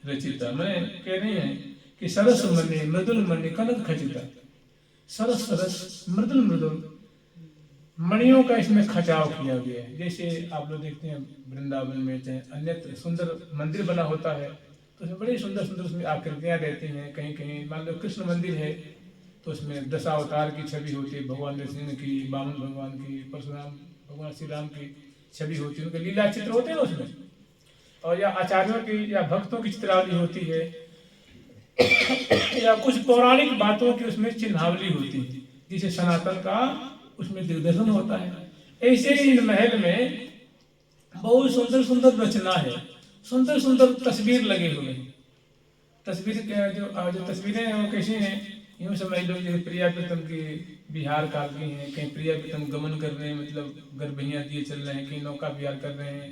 रचिता, मैं कह रही हैं कि सरस मणि मृदुल मणि कनक खचिता, सरस सरस मृदुल मृदुल मणियों का इसमें खचाव किया गया है। जैसे आप लोग देखते हैं वृंदावन में चाहे अन्यत्र सुंदर मंदिर बना होता है तो उसमें बड़ी सुंदर सुंदर उसमें आकृतियां रहती हैं। कहीं कहीं मान लो कृष्ण मंदिर है तो उसमें दशावतार की छवि होती है, भगवान नरसिंह की, वामन भगवान की, परशुराम भगवान श्री राम की छवि होती है, उनके लीला चित्र होते हैं उसमें, और या आचार्यों की या भक्तों की चित्रावली होती है, या कुछ पौराणिक बातों की उसमें चिन्हावली होती है, जिसे सनातन का उसमें दिग्दर्शन होता है। ऐसे ही इन महल में बहुत सुंदर सुंदर रचना है, सुंदर सुंदर तस्वीर लगे हुए हैं। तस्वीर जो तस्वीरें हैं वो कैसी हैं, यूँ समझ लो जैसे प्रिया प्रीतम की बिहार काल की हैं, कहीं प्रिया प्रीतम गमन कर रहे हैं, मतलब गर्भैया दिए चल रहे हैं, कहीं नौका विहार कर रहे हैं,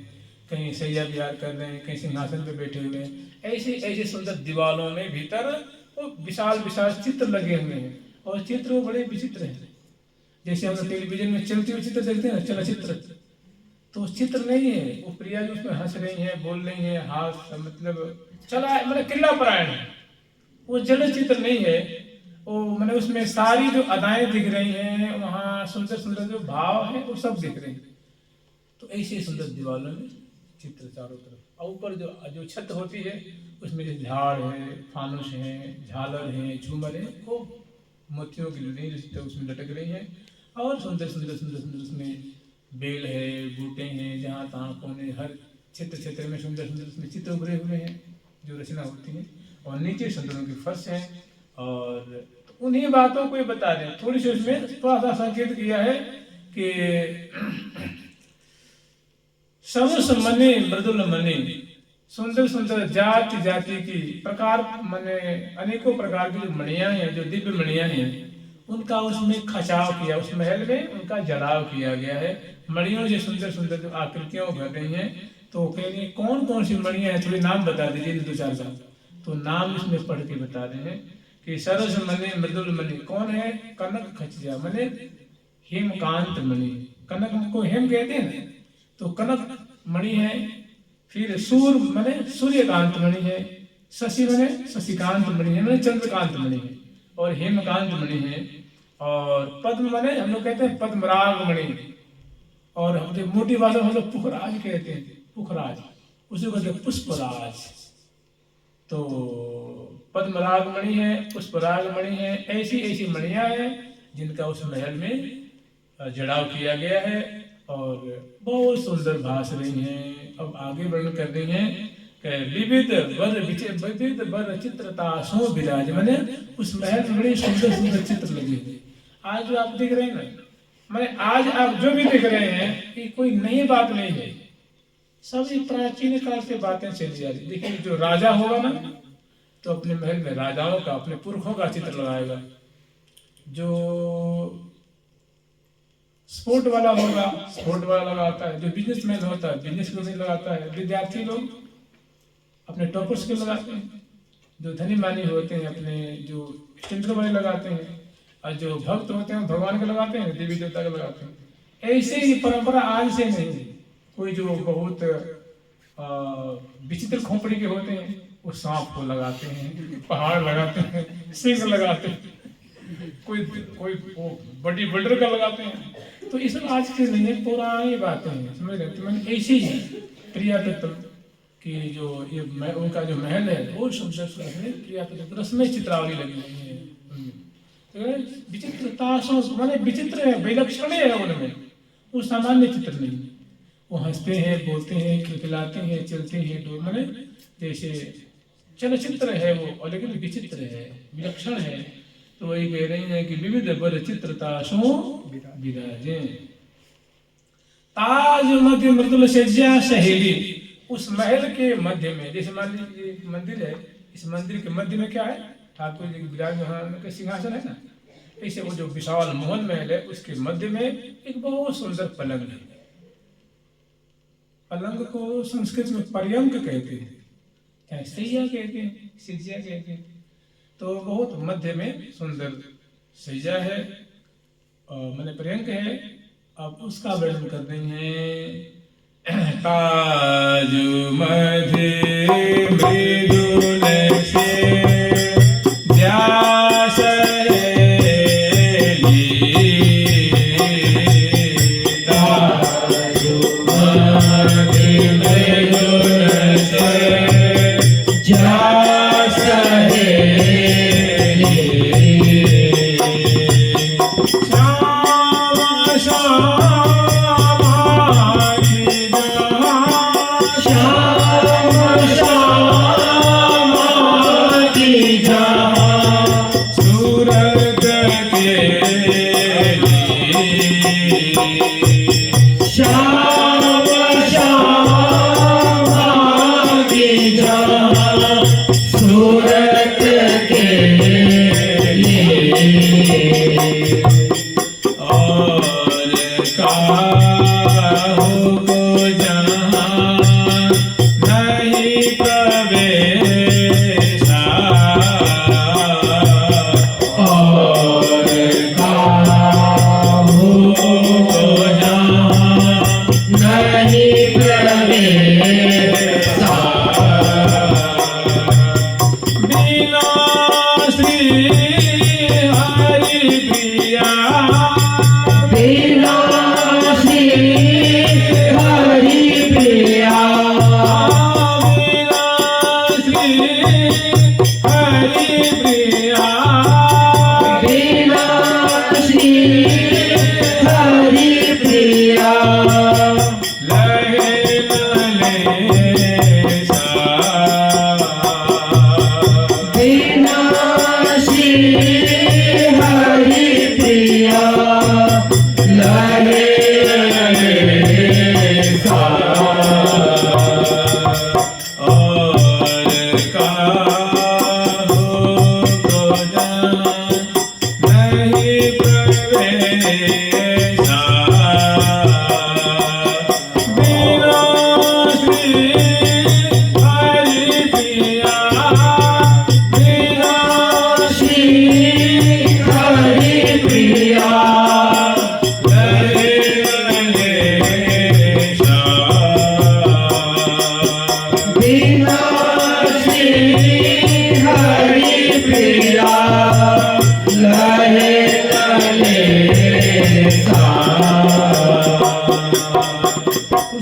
कहीं सैया विहार कर रहे हैं, कहीं सिंहासन पे बैठे हुए हैं। ऐसे ऐसे सुंदर दीवारों में भीतर वो विशाल विशाल चित्र लगे हुए हैं, और चित्र वो बड़े विचित्र हैं। जैसे हम लोग टेलीविजन में चलते हुए चित्र देखते हैं ना, चलचित्र, तो वो चित्र नहीं है। वो प्रिया जी उसमें हंस रही हैं, बोल रही हैं, हाथ मतलब चला मतलब किला परायण है, वो जड़ चित्र नहीं है। वो मैंने उसमें सारी जो अदाएं दिख रही हैं, वहाँ सुंदर सुंदर जो भाव है वो सब दिख रहे हैं। तो ऐसे सुंदर दीवारों में चित्र चारों तरफ, और ऊपर जो जो छत होती है उसमें जो झाड़ है, फानुस है, झालर है, झूमर है, वो मोतियों की लड़ी जो उसमें लटक रही है। और सुंदर सुंदर सुंदर सुंदर उसमें बेल है, बूटे हैं, जहाँ तहाँ कोने हर क्षेत्र क्षेत्र में सुंदर सुंदर उसमें चित्र उभरे हुए हैं जो रचना होती है। और नीचे सुंदरों की फर्श है। और उन्हीं बातों को ये बता रहे हैं। थोड़ी सी उसमें थोड़ा सा संकेत किया है कि सरस मने मृदुल मने, सुंदर सुंदर जाति जाति की प्रकार मने अनेकों प्रकार की जो मणियां हैं, जो दिव्य मणियां हैं, उनका उसमें खचाव किया, उस महल में उनका जड़ाव किया गया है। मणियों से सुंदर सुंदर जो आकृतियां भर रही हैं। तो कह रही है कौन कौन सी मणियां हैं, थोड़े नाम बता दीजिए, 2-4 का। तो नाम इसमें पढ़ के बता रहे हैं कि सरस मने मृदुल मणि कौन है? कनक खचिया मने हेमकांत मणि। कनक को हेम कहते हैं, तो कनक मणि है। फिर सूर मने सूर्यकांत मणि है। शशि मने शशिकांत मणि है, मने चंद्रकांत मणि है। और हेमकांत मणि है। और पद्म मने हम लोग कहते हैं पद्मराग मणि। और हम लोग मोटी भाषा में हम लोग पुखराज कहते हैं, पुखराज, उसे कहते हैं पुष्पराज। तो पद्मराग मणि है, पुष्पराग मणि है। ऐसी ऐसी मणियां हैं जिनका उस महल में जड़ाव किया गया है और बहुत सुंदर भास रही हैं। अब आगे वर्णन कर रही हैं कि विविध वर चित्रता सो विराज, मैंने उस महल में बड़े सुंदर सुंदर चित्र लगे हैं। आज जो आप देख रहे हैं ना, मैंने आज आप जो भी देख रहे हैं कि कोई नई बात नहीं है, सभी प्राचीन काल से बातें चली जा रही। देखिए जो राजा होगा ना, तो अपने महल में राजाओं का, अपने पुरखों का चित्र लगाएगा। जो स्पोर्ट वाला होगा, स्पोर्ट वाला लगाता है। जो बिजनेसमैन होता है, बिजनेस को लगाता है। विद्यार्थी लोग अपने टॉपर्स के लगाते हैं। जो धनी मानी होते हैं अपने जो स्टैंडर्ड वाले लगाते हैं। और जो भक्त होते हैं भगवान के लगाते हैं, देवी देवता के लगाते हैं। ऐसे ही परंपरा आज से नहीं है। कोई जो बहुत विचित्र खोपड़ी के होते हैं, वो सांप को लगाते हैं, पहाड़ लगाते हैं, सिंह लगाते हैं, कोई कोई बड़ी बिल्डर का लगाते हैं। तो ये सब आज के नहीं है, पुरानी बातें हैं, समझ रहे। तो मैंने ऐसी ही प्रिया तत्व की जो ये उनका जो महल है वो सुंदर सुंदर प्रिया तत्व रसमय चित्रावली लगी हुई है। विचित्रता माने विचित्र है, विलक्षण है उनमें, वो सामान्य चित्र नहीं। वो हंसते हैं, बोलते हैं, खिलखिलाते हैं, चलते हैं, तो माने जैसे चलचित्र है वो, और लेकिन विचित्र है, विलक्षण है। तो वही कह रही है कि विविध वर चित्रता सो विराजे। ताज मध्य मृदुल सज्जा सहेली, उस महल के मध्य में, जैसे मान लीजिए मंदिर है, इस मंदिर के मध्य में क्या है? ठाकुर जी की विराजमान का सिंहासन है ना। ऐसे वो जो विशाल मोहन महल है, उसके मध्य में एक बहुत सुंदर पलंग है। पलंग को संस्कृत में पर्यंक कहते हैं, चाहे सैया कहते हैं, सिज्या कहते हैं। तो बहुत मध्य में सुंदर सैया है और मैंने पर्यंक है। अब उसका वर्णन कर रही हैं। ताज मध्य मृदुल से जा सहेली, ताज मध्य मृदुल से जा सहेली, श्याम श्याम की जहाँ, श्याम श्याम की जहाँ, सूरत के श्याम श्याम की जहाँ, सूरत के लिए। और काहू को जहाँ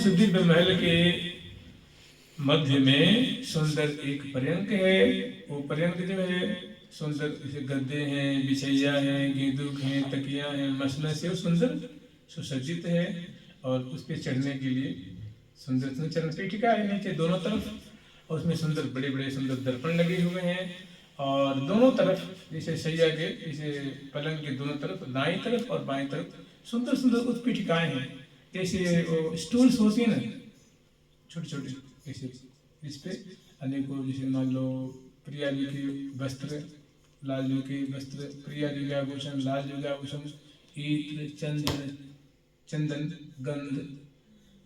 उस दिव्य महल के मध्य में सुंदर एक पर्यंक है। वो पर्यंक जो है सुंदर जैसे गद्दे हैं, बिछैया हैं, गेंदुक हैं, तकिया हैं, मसनद से सुंदर सुसज्जित है। और उस पर चढ़ने के लिए सुंदर सुंदर चरण पीठिका है नीचे दोनों तरफ, और उसमें सुंदर बड़े बड़े सुंदर दर्पण लगे हुए हैं। और दोनों तरफ जैसे सैया के जैसे पलंग के दोनों तरफ दाईं तरफ और बाईं तरफ सुंदर सुंदर उत्पीठिकाएं हैं। जैसे वो स्टूल्स होती है ना छोटे छोटे, जैसे इस पे अनेकों जैसे मान लो प्रिया जी के वस्त्र, लाल जी के वस्त्र, प्रिया जी का आभूषण, लाल जी का आभूषण, ईत्र चंदन गंध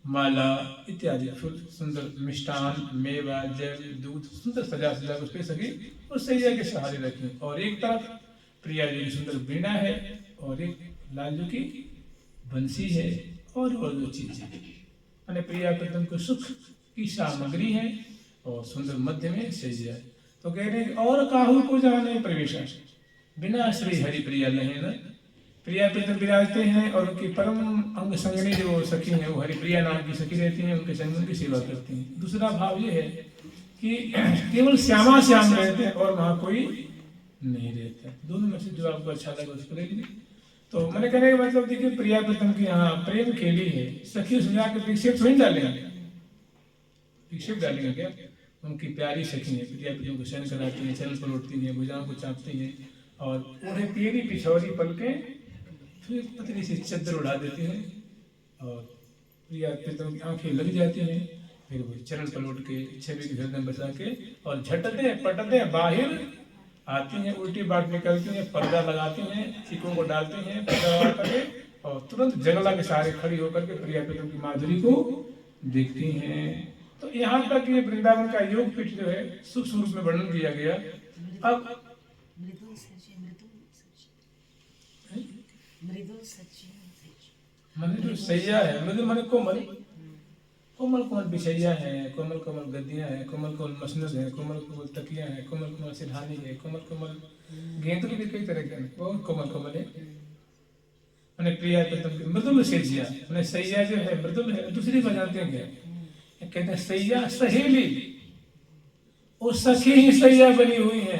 माला इत्यादि फूल, सुंदर मिष्टान मेवा जल दूध सुंदर सजा सजा उस पे सभी उस सैया के सहारे रखें। और एक तरफ प्रिया जी की सुंदर वीणा है और एक लालजू की बंसी है और दो चीजें मैंने प्रिया प्रीतम को सुख की सामग्री है और सुंदर मध्य में सैया है। तो कह रहे हैं और काहू को जाने प्रवेश बिना श्री हरि प्रिया लहे न। प्रिया प्रीतम विराजते हैं और उनकी परम अंग संगनी जो सखी हैं वो हरिप्रिया नाम की सखी रहती हैं, उनके संग उनकी सेवा करती हैं। दूसरा भाव ये है कि केवल श्यामा श्याम रहते हैं और वहाँ कोई नहीं रहता। दोनों में से जो आपको अच्छा लगे उसको ले लीजिए। तो मैंने कहने का मतलब देखिए प्रिया प्रीतम की यहाँ प्रेम खेली है, सखी सुझा के विक्षेप थोड़ी डालेंगे, विक्षेप डालेंगे क्या? उनकी प्यारी सखी है, प्रिया प्रीतम को शयन कराती हैं, चरण पलटती हैं, भुजाओं को चापती हैं और उन्हें तेरी पिछौरी पलके फिर पतली सी चद्दर उड़ा देती हैं और प्रिया प्रीतम की आंखें लग जाती हैं। फिर वो चरण पलट के छवि के हृदय बसा के और झटते पटते बाहर आती हैं, उल्टी बाट निकलती हैं, पर्दा लगाती हैं, चीखों को डालती हैं, पर्दा लगा करके और तुरंत जंगला के सहारे खड़ी होकर के प्रिया प्रीतम की माधुरी को देखती हैं। तो यहाँ तक ये वृंदावन का योग पीठ जो है सूक्ष्म रूप में वर्णन किया गया। अब मन जो सैया है मृदु मन कोमल कोमल कोमल बिछैया है, कोमल कोमल गद्दियां हैं, कोमल कोमल मसनद है, कोमल कोमल तकिया है, कोमल कोमल सिरहानी है, कोमल कोमल गेंद भी कई तरह के हैं, बहुत कोमल कोमल है। मैंने प्रिया प्रीतम की मृदुल सैया, मैंने सैया जो है मृदुल है। दूसरी बात जानते हैं क्या कहते हैं? सैया सहेली, वो सखी ही सैया बनी हुई है,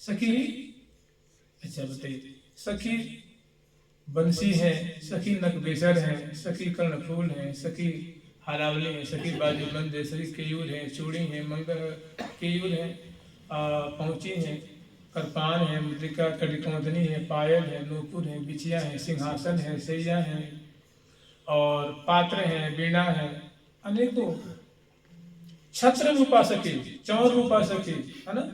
सखी। अच्छा बताइए, सखी बंसी है, सखी नकबेसर है, सखी कर्णफूल है, सखी हारावली है, सखी बाजूबंद है, सखी केयूर है, चूड़ी है, मंगल केयूर है, पहुंची है, करपान है, मुद्रिका कटिकौंदनी है, पायल है, नूपुर है, बिछिया है, सिंहासन है, सैया है और पात्र है, वीणा है, अनेकों छत्र रूपा सखी, चौर रूपा सखी है ना।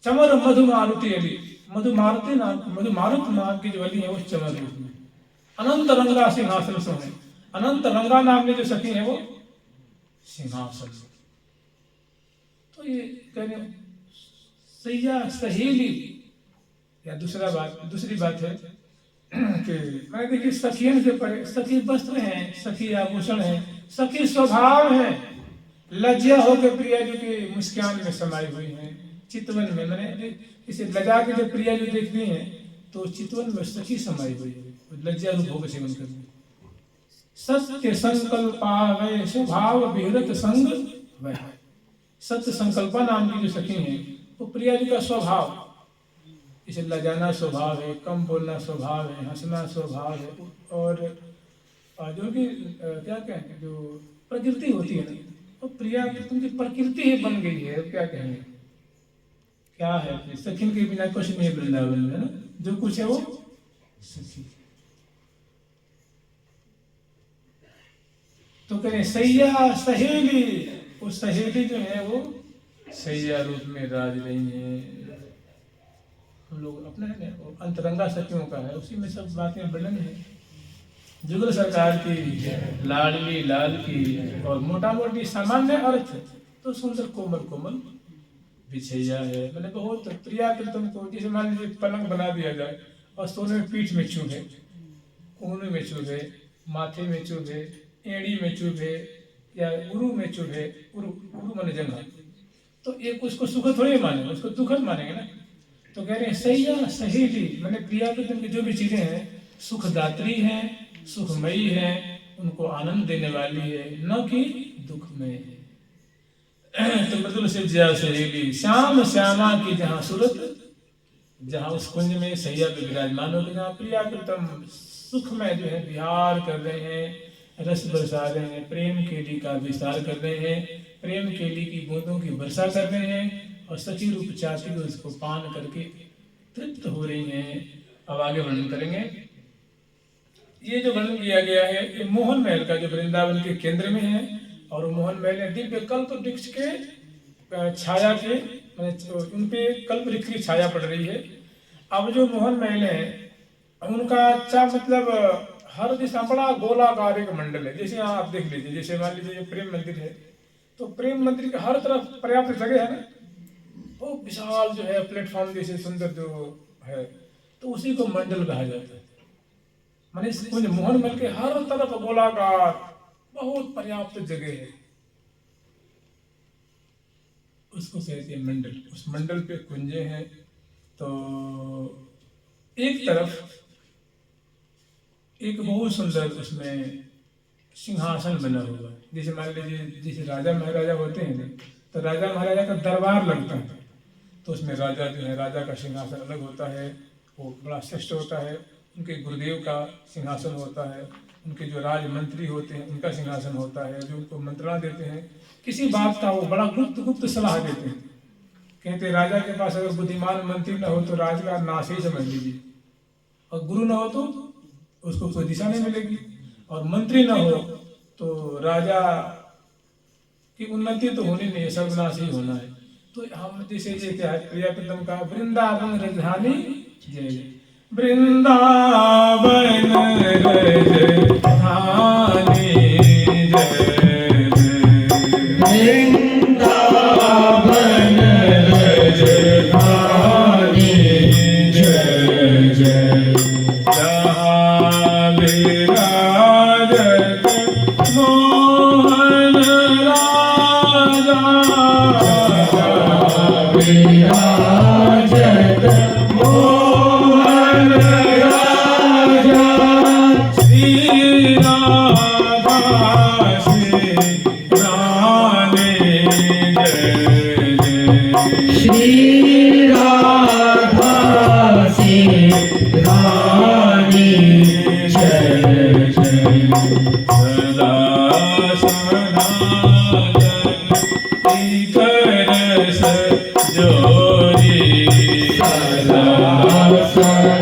चमर मधु मारुति अली, मधु मारुत नाम की जो अली है वो चमर रूप में। अनंत रंगा सिंहासन सो है, अनंत रंगा नाम की जो सखी है वो सिंहासन। तो ये कहने सैया सहेली। या दूसरी बात है कि मैंने देखिए सखियन से परे सखी वस्त्र हैं, सखी आभूषण है, सखी स्वभाव है, लज्जा होकर प्रिया जी की मुस्कान में समाई हुई है। चितवन में मैंने इसे लजा के जब प्रिया जी देखती हैं तो चितवन में सखी समाई हुई है, लज्जा रूप होकर सेवन करती। सत्य संकल्प वै स्वभाव विहरत संग वै। सत्य संकल्पा नाम की जो सखी है वो प्रिया जी का स्वभाव, इसे लजाना स्वभाव है, कम बोलना स्वभाव है, हंसना स्वभाव है और जो कि क्या कहें जो प्रकृति होती है ना, तो प्रिया की प्रकृति ही बन गई है। क्या कहेंगे, क्या है सखी के बिना कुछ नहीं वृंदावन में, है ना। जो कुछ है वो सखी। तो करें सैया सहेली, वो सहेली जो है वो सैया रूप में राज रही है। हम लोग अपना है ना अंतरंगा सखियों का है, उसी में सब बातें वर्णन है। जुगल सरकार की, लाडली लाल की और मोटा मोटी सामान्य अर्थ तो सुंदर कोमल कोमल बिछैया है। मैंने बहुत प्रिया प्रीतम को जैसे मान लीजिए पलंग बना दिया जाए और सोने में पीठ में चुभे, कोहनी में चुभे, माथे में चुभे, एड़ी में चुभे या उरु में चुभे, उरु माने जंघा, तो एक उसको सुखद थोड़ी मानेंगे, उसको दुखद मानेंगे ना। तो कह रहे हैं सैया सहेली, मैंने प्रिया प्रीतम की जो भी चीजें हैं सुखदात्री हैं, सुखमयी हैं, उनको आनंद देने वाली है, न कि दुख में। तो मृदुल सिज्या सहेली श्याम श्यामा की जहाँ सूरत, जहाँ उस कुंज में सैया पे विराजमान होकर जहाँ प्रिया प्रीतम सुख में जो है विहार कर रहे हैं, रस बरसा रहे हैं, प्रेम केली का विस्तार कर रहे हैं, प्रेम केली की बूंदों की वर्षा कर रहे हैं, और सखी रूप चाहती हुई उसको पान करके तृप्त हो रही हैं। अब आगे वर्णन करेंगे। ये जो वर्णन किया गया है ये मोहन महल का, जो वृंदावन के केंद्र में है, और मोहन महल है दिव्य कल्प वृक्ष के छाया के, उनपे कल्प वृक्ष की छाया पड़ रही है। अब जो मोहन महल है उनका अच्छा मतलब हर दिशा बड़ा गोलाकार एक मंडल है। जैसे यहाँ आप देख लीजिए, जैसे मान लीजिए प्रेम मंदिर है, तो प्रेम मंदिर के हर तरफ पर्याप्त जगह है ना, वो विशाल जो है प्लेटफॉर्म जैसे सुंदर जो है, तो उसी को मंडल कहा जाता है। माने कुंज मोहन महल के हर तरफ गोलाकार बहुत पर्याप्त जगह है, उसको कहते हैं मंडल। उस मंडल पे कुंजे हैं। तो एक तरफ एक बहुत सुंदर उसमें सिंहासन बना हुआ है। जैसे मान लीजिए जैसे राजा महाराजा होते हैं ना, तो राजा महाराजा का दरबार लगता है, तो उसमें राजा जो है राजा का सिंहासन अलग होता है, वो बड़ा श्रेष्ठ होता है। उनके गुरुदेव का सिंहासन होता है, उनके जो राज मंत्री होते हैं उनका सिंहासन होता है, जो उनको मंत्रणा देते हैं किसी बात का, वो बड़ा गुप्त सलाह देते हैं। कहते हैं राजा के पास अगर बुद्धिमान मंत्री न हो तो राज का नाश ही समझ लीजिए, और गुरु न हो तो उसको कोई दिशा नहीं मिलेगी, और मंत्री न हो तो राजा की उन्नति तो होनी नहीं है, सर्वनाश ही होना है। तो हम जैसे प्रिया प्रीतम का वृंदावन राजधानी जय जय, वृंदावन राजधानी जय जय, वृंदावन राजधानी जय जय, जहाँ विराजत मोहन राजा, विराजत मोहन राजा, श्री राधा श्री रानी जय जय, श्री राधा श्री रानी जय जय, सदा सनातन एक रस जोरी, सदा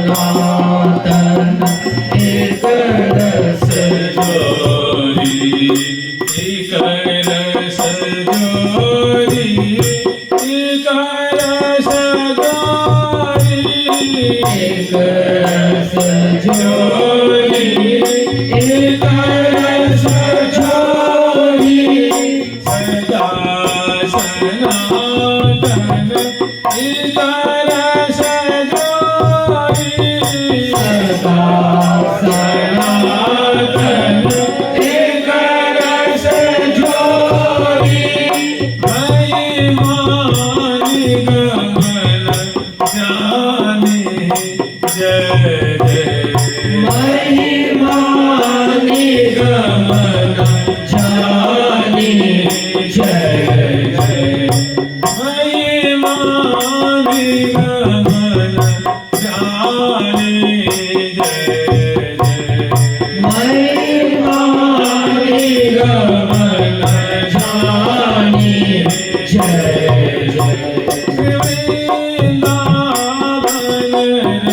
सनातन एक रस जोरी, एक रस जोरी, एक रस जोरी, एक रस जोरी, एक रस जोरी, सदा सनातन एक रस जोरी, सदा सनातन एक रस जोरी, महिमानि गमन जानी जय जय, महिमानि गमन जानी जय जय, महिमानि गमन जानी जय जय, महिमानि गमन जानी जय जय, वृंदावन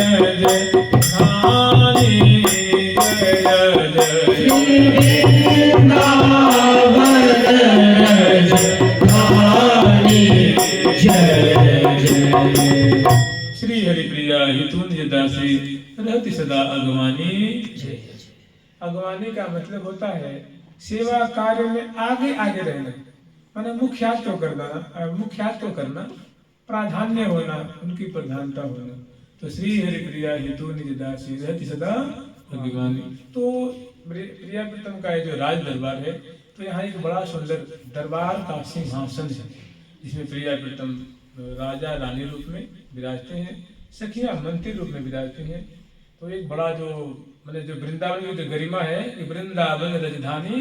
राजधानी जय जय, वृंदावन राजधानी जय जय, श्री हरिप्रिया हितुंज दासी रहती सदा अगवानी जय जय। अगवानी का मतलब होता है सेवा कार्य में आगे आगे रहना, माने मुख्यात्व करना, प्राधान्य होना, उनकी प्रधानता होना। तो श्री हरिप्रिया हितु निज दासी रहती सदा अभिमानी। तो प्रिया प्रीतम का जो राज दरबार है, तो यहाँ एक बड़ा सुंदर दरबार का सिंहासन है, जिसमें प्रिया प्रीतम राजा रानी रूप में विराजते हैं, सखियां मंत्री रूप में विराजते हैं। तो एक बड़ा जो मैंने जो वृंदावन की जो गरिमा है कि वृंदावन राजधानी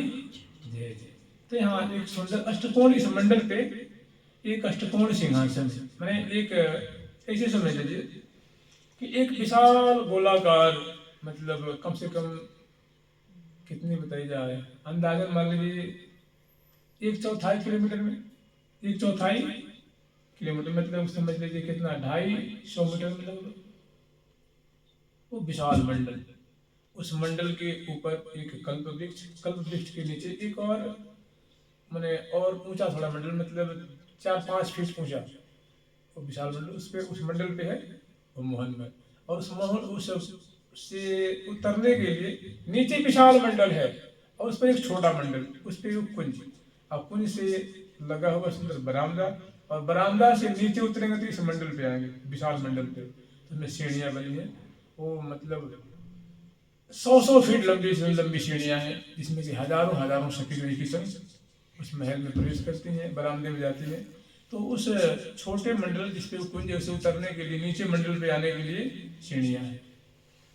जय जय। तो यहाँ एक सुंदर अष्टकोण इस मंडल पे एक अष्टकोण सिंहासन है। मैंने एक ऐसे समझ लीजिए कि एक विशाल गोलाकार, मतलब कम से कम कितनी बताई जाए, अंदाजन मान लीजिए 1/4 किलोमीटर में, 1/4 किलोमीटर मतलब समझ लीजिए कितना, 250 मीटर में लगभग वो विशाल मंडल। उस मंडल के ऊपर एक कल्प वृक्ष के नीचे एक और मैंने और ऊंचा थोड़ा मंडल, मतलब 4-5 फीट ऊंचा वो विशाल मंडल, उस मंडल पे है वो मोहन में। और उस से उतरने के लिए नीचे विशाल मंडल है और उस पर एक छोटा मंडल, उस पर एक कुंज, और कुंज से लगा हुआ सुंदर बरामदा, और बरामदा से नीचे उतरेंगे तो इस मंडल पे आएंगे, विशाल मंडल पे। उसमें सीढ़ियाँ बनी हैं, वो मतलब 100 फीट लंबी सीढ़ियाँ हैं, जिसमें कि हजारों सखी एक ही संग उस महल में प्रवेश करती हैं, बरामदे में जाती हैं। तो उस छोटे मंडल जिसपे कुंज है, उसे उतरने के लिए नीचे मंडल पे आने के लिए सीढ़ियाँ हैं।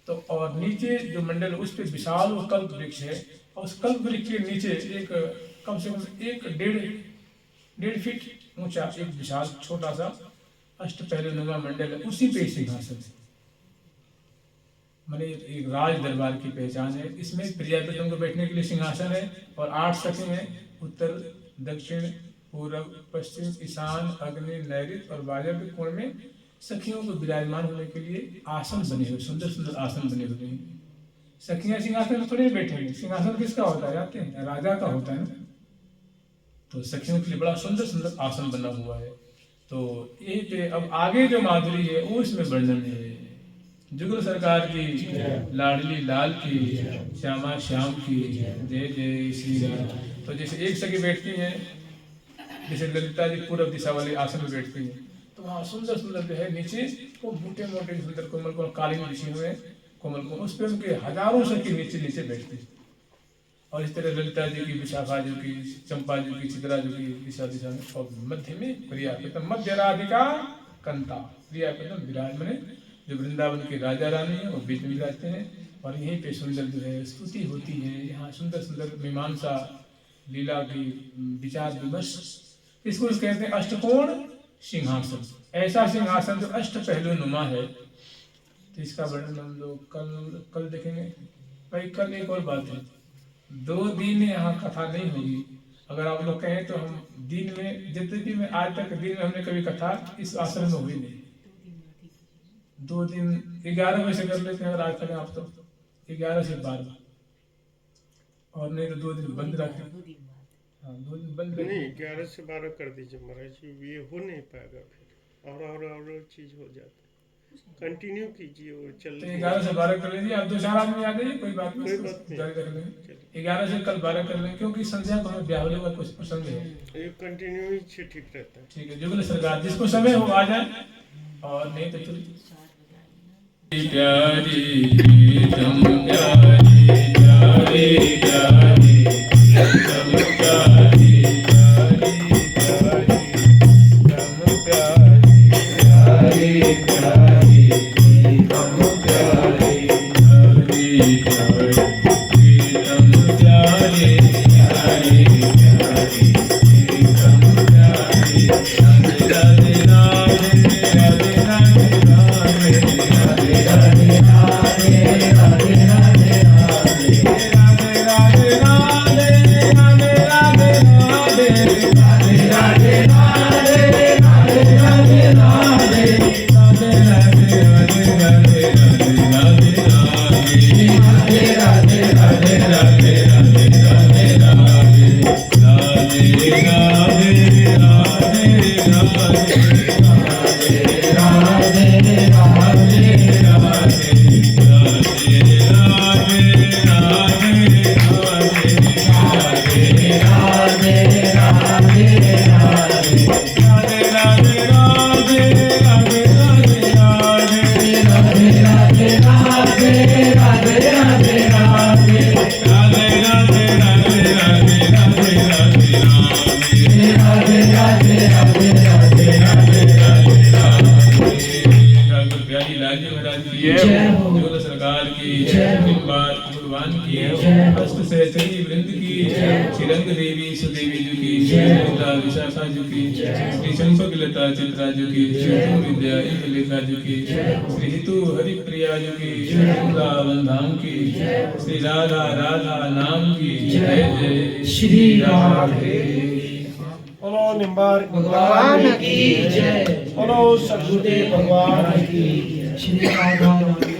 तो और नीचे जो मंडल है उस पे विशाल वो कल्प वृक्ष है, और उस कल्प वृक्ष के नीचे एक कम से कम 1.5 फीट ऊंचा एक विशाल छोटा सा अष्टपहलुनुमा मंडल है, उसी पे सिंहासन है। मैंने एक राज दरबार की पहचान है। इसमें प्रियाव्रतम को बैठने के लिए सिंहासन है, और 8 सखी हैं, उत्तर दक्षिण पूर्व पश्चिम ईशान अग्नि नैऋत्य और वायव्य कोण में सखियों को विराजमान होने के लिए आसन बने हुए, सुंदर आसन बने हुए हैं। सखियां सिंहासन में थोड़ी बैठेंगे, सिंहासन किसका होता है जानते हैं? राजा का होता है ना। तो सखियों के लिए बड़ा सुंदर आसन बना हुआ है। तो यही पे अब आगे जो माधुरी है वो इसमें वर्णन है। जुगल सरकार की, लाडली लाल की, श्यामा श्याम की, जय जय श्री राम। तो जैसे एक सखी बैठती हैं, जैसे ललिता जी पूर्व दिशा वाले आसन में बैठती हैं, तो वहाँ सुंदर जो है नीचे वो मोटे सुंदर कोमल कालीन बिछे हुए कोमल को, उस पर उनके हजारों सखी नीचे बैठती हैं। और इस तरह ललिता जी की, विशाखा जी की, चंपा जी की, चित्रा जी की दिशा में, और मध्य में प्रियाव्रतम, मध्य राधिका कंता, प्रियाव्रतम विराज मने जो वृंदावन के राजा रानी है वो बीच में विराजते हैं। और यहीं पे सुंदर जो है स्तुति होती है। यहाँ सुंदर मीमांसा लीला की विचार विमर्श, इसको कहते हैं अष्टकोण सिंहासन। ऐसा सिंहासन जो अष्ट पहलू नुमा है। तो इसका वर्णन हम लोग कल देखेंगे। भाई कल एक और बात है, 2 दिन यहाँ कथा नहीं होगी। अगर आप लोग कहें तो हम दिन में, जितने दिन में आज तक दिन में हमने कभी कथा इस आश्रम में हुई नहीं। 2 दिन 11 बजे से कर लेते हैं, अगर आज करें आप तो 11 से 12, और नहीं तो 2 दिन बंद रखें। हाँ 2 दिन बंद नहीं, 11 से 12 कर दीजिए महाराज जी, ये हो नहीं पाएगा फिर, और चीज हो जाता है। कंटिन्यू कीजिए और चल। तो 11 से 12 कर लीजिए। आप 2-4 आदमी आ जाइए, कोई बात नहीं, जारी कर लेंगे। 11 से कल 12 कर लेंगे, क्योंकि संध्या को हमें ब्याह का कुछ प्रसंग है। ये कंटिन्यू ही ठीक रहता है। ठीक है, जुगल सरकार जिसको समय हो आ जाए, और नहीं तो चलिए। प्यारी तम प्यारी प्यारी प्यारी तम प्यारी प्यारी प्यारी तम प्यारी प्यारी प्यारी तम प्यारी प्यारी प्यारी तम प्यारी प्यारी प्यारी तम प्यारी राधे राधे राधे राधे राधे राधे राधे राधे राधे राधे राधे राधे पार्थ भगवान की हस्त सहचरी वृंद की श्री रंग देवी सुदेवी जी की श्री ललिता विशाखा जी की श्री चंपक लता चित्रा जी की श्री तुम विद्या इंद्रलेखा जी की श्री हितु हरिप्रिया जी की श्री वृंदावन धाम की श्री राधा राधा नाम की जय जय श्री राधे बोलो निम्बार्क भगवान की जय बोलो सद्गुरुदेव भगवान की श्री राधा रानी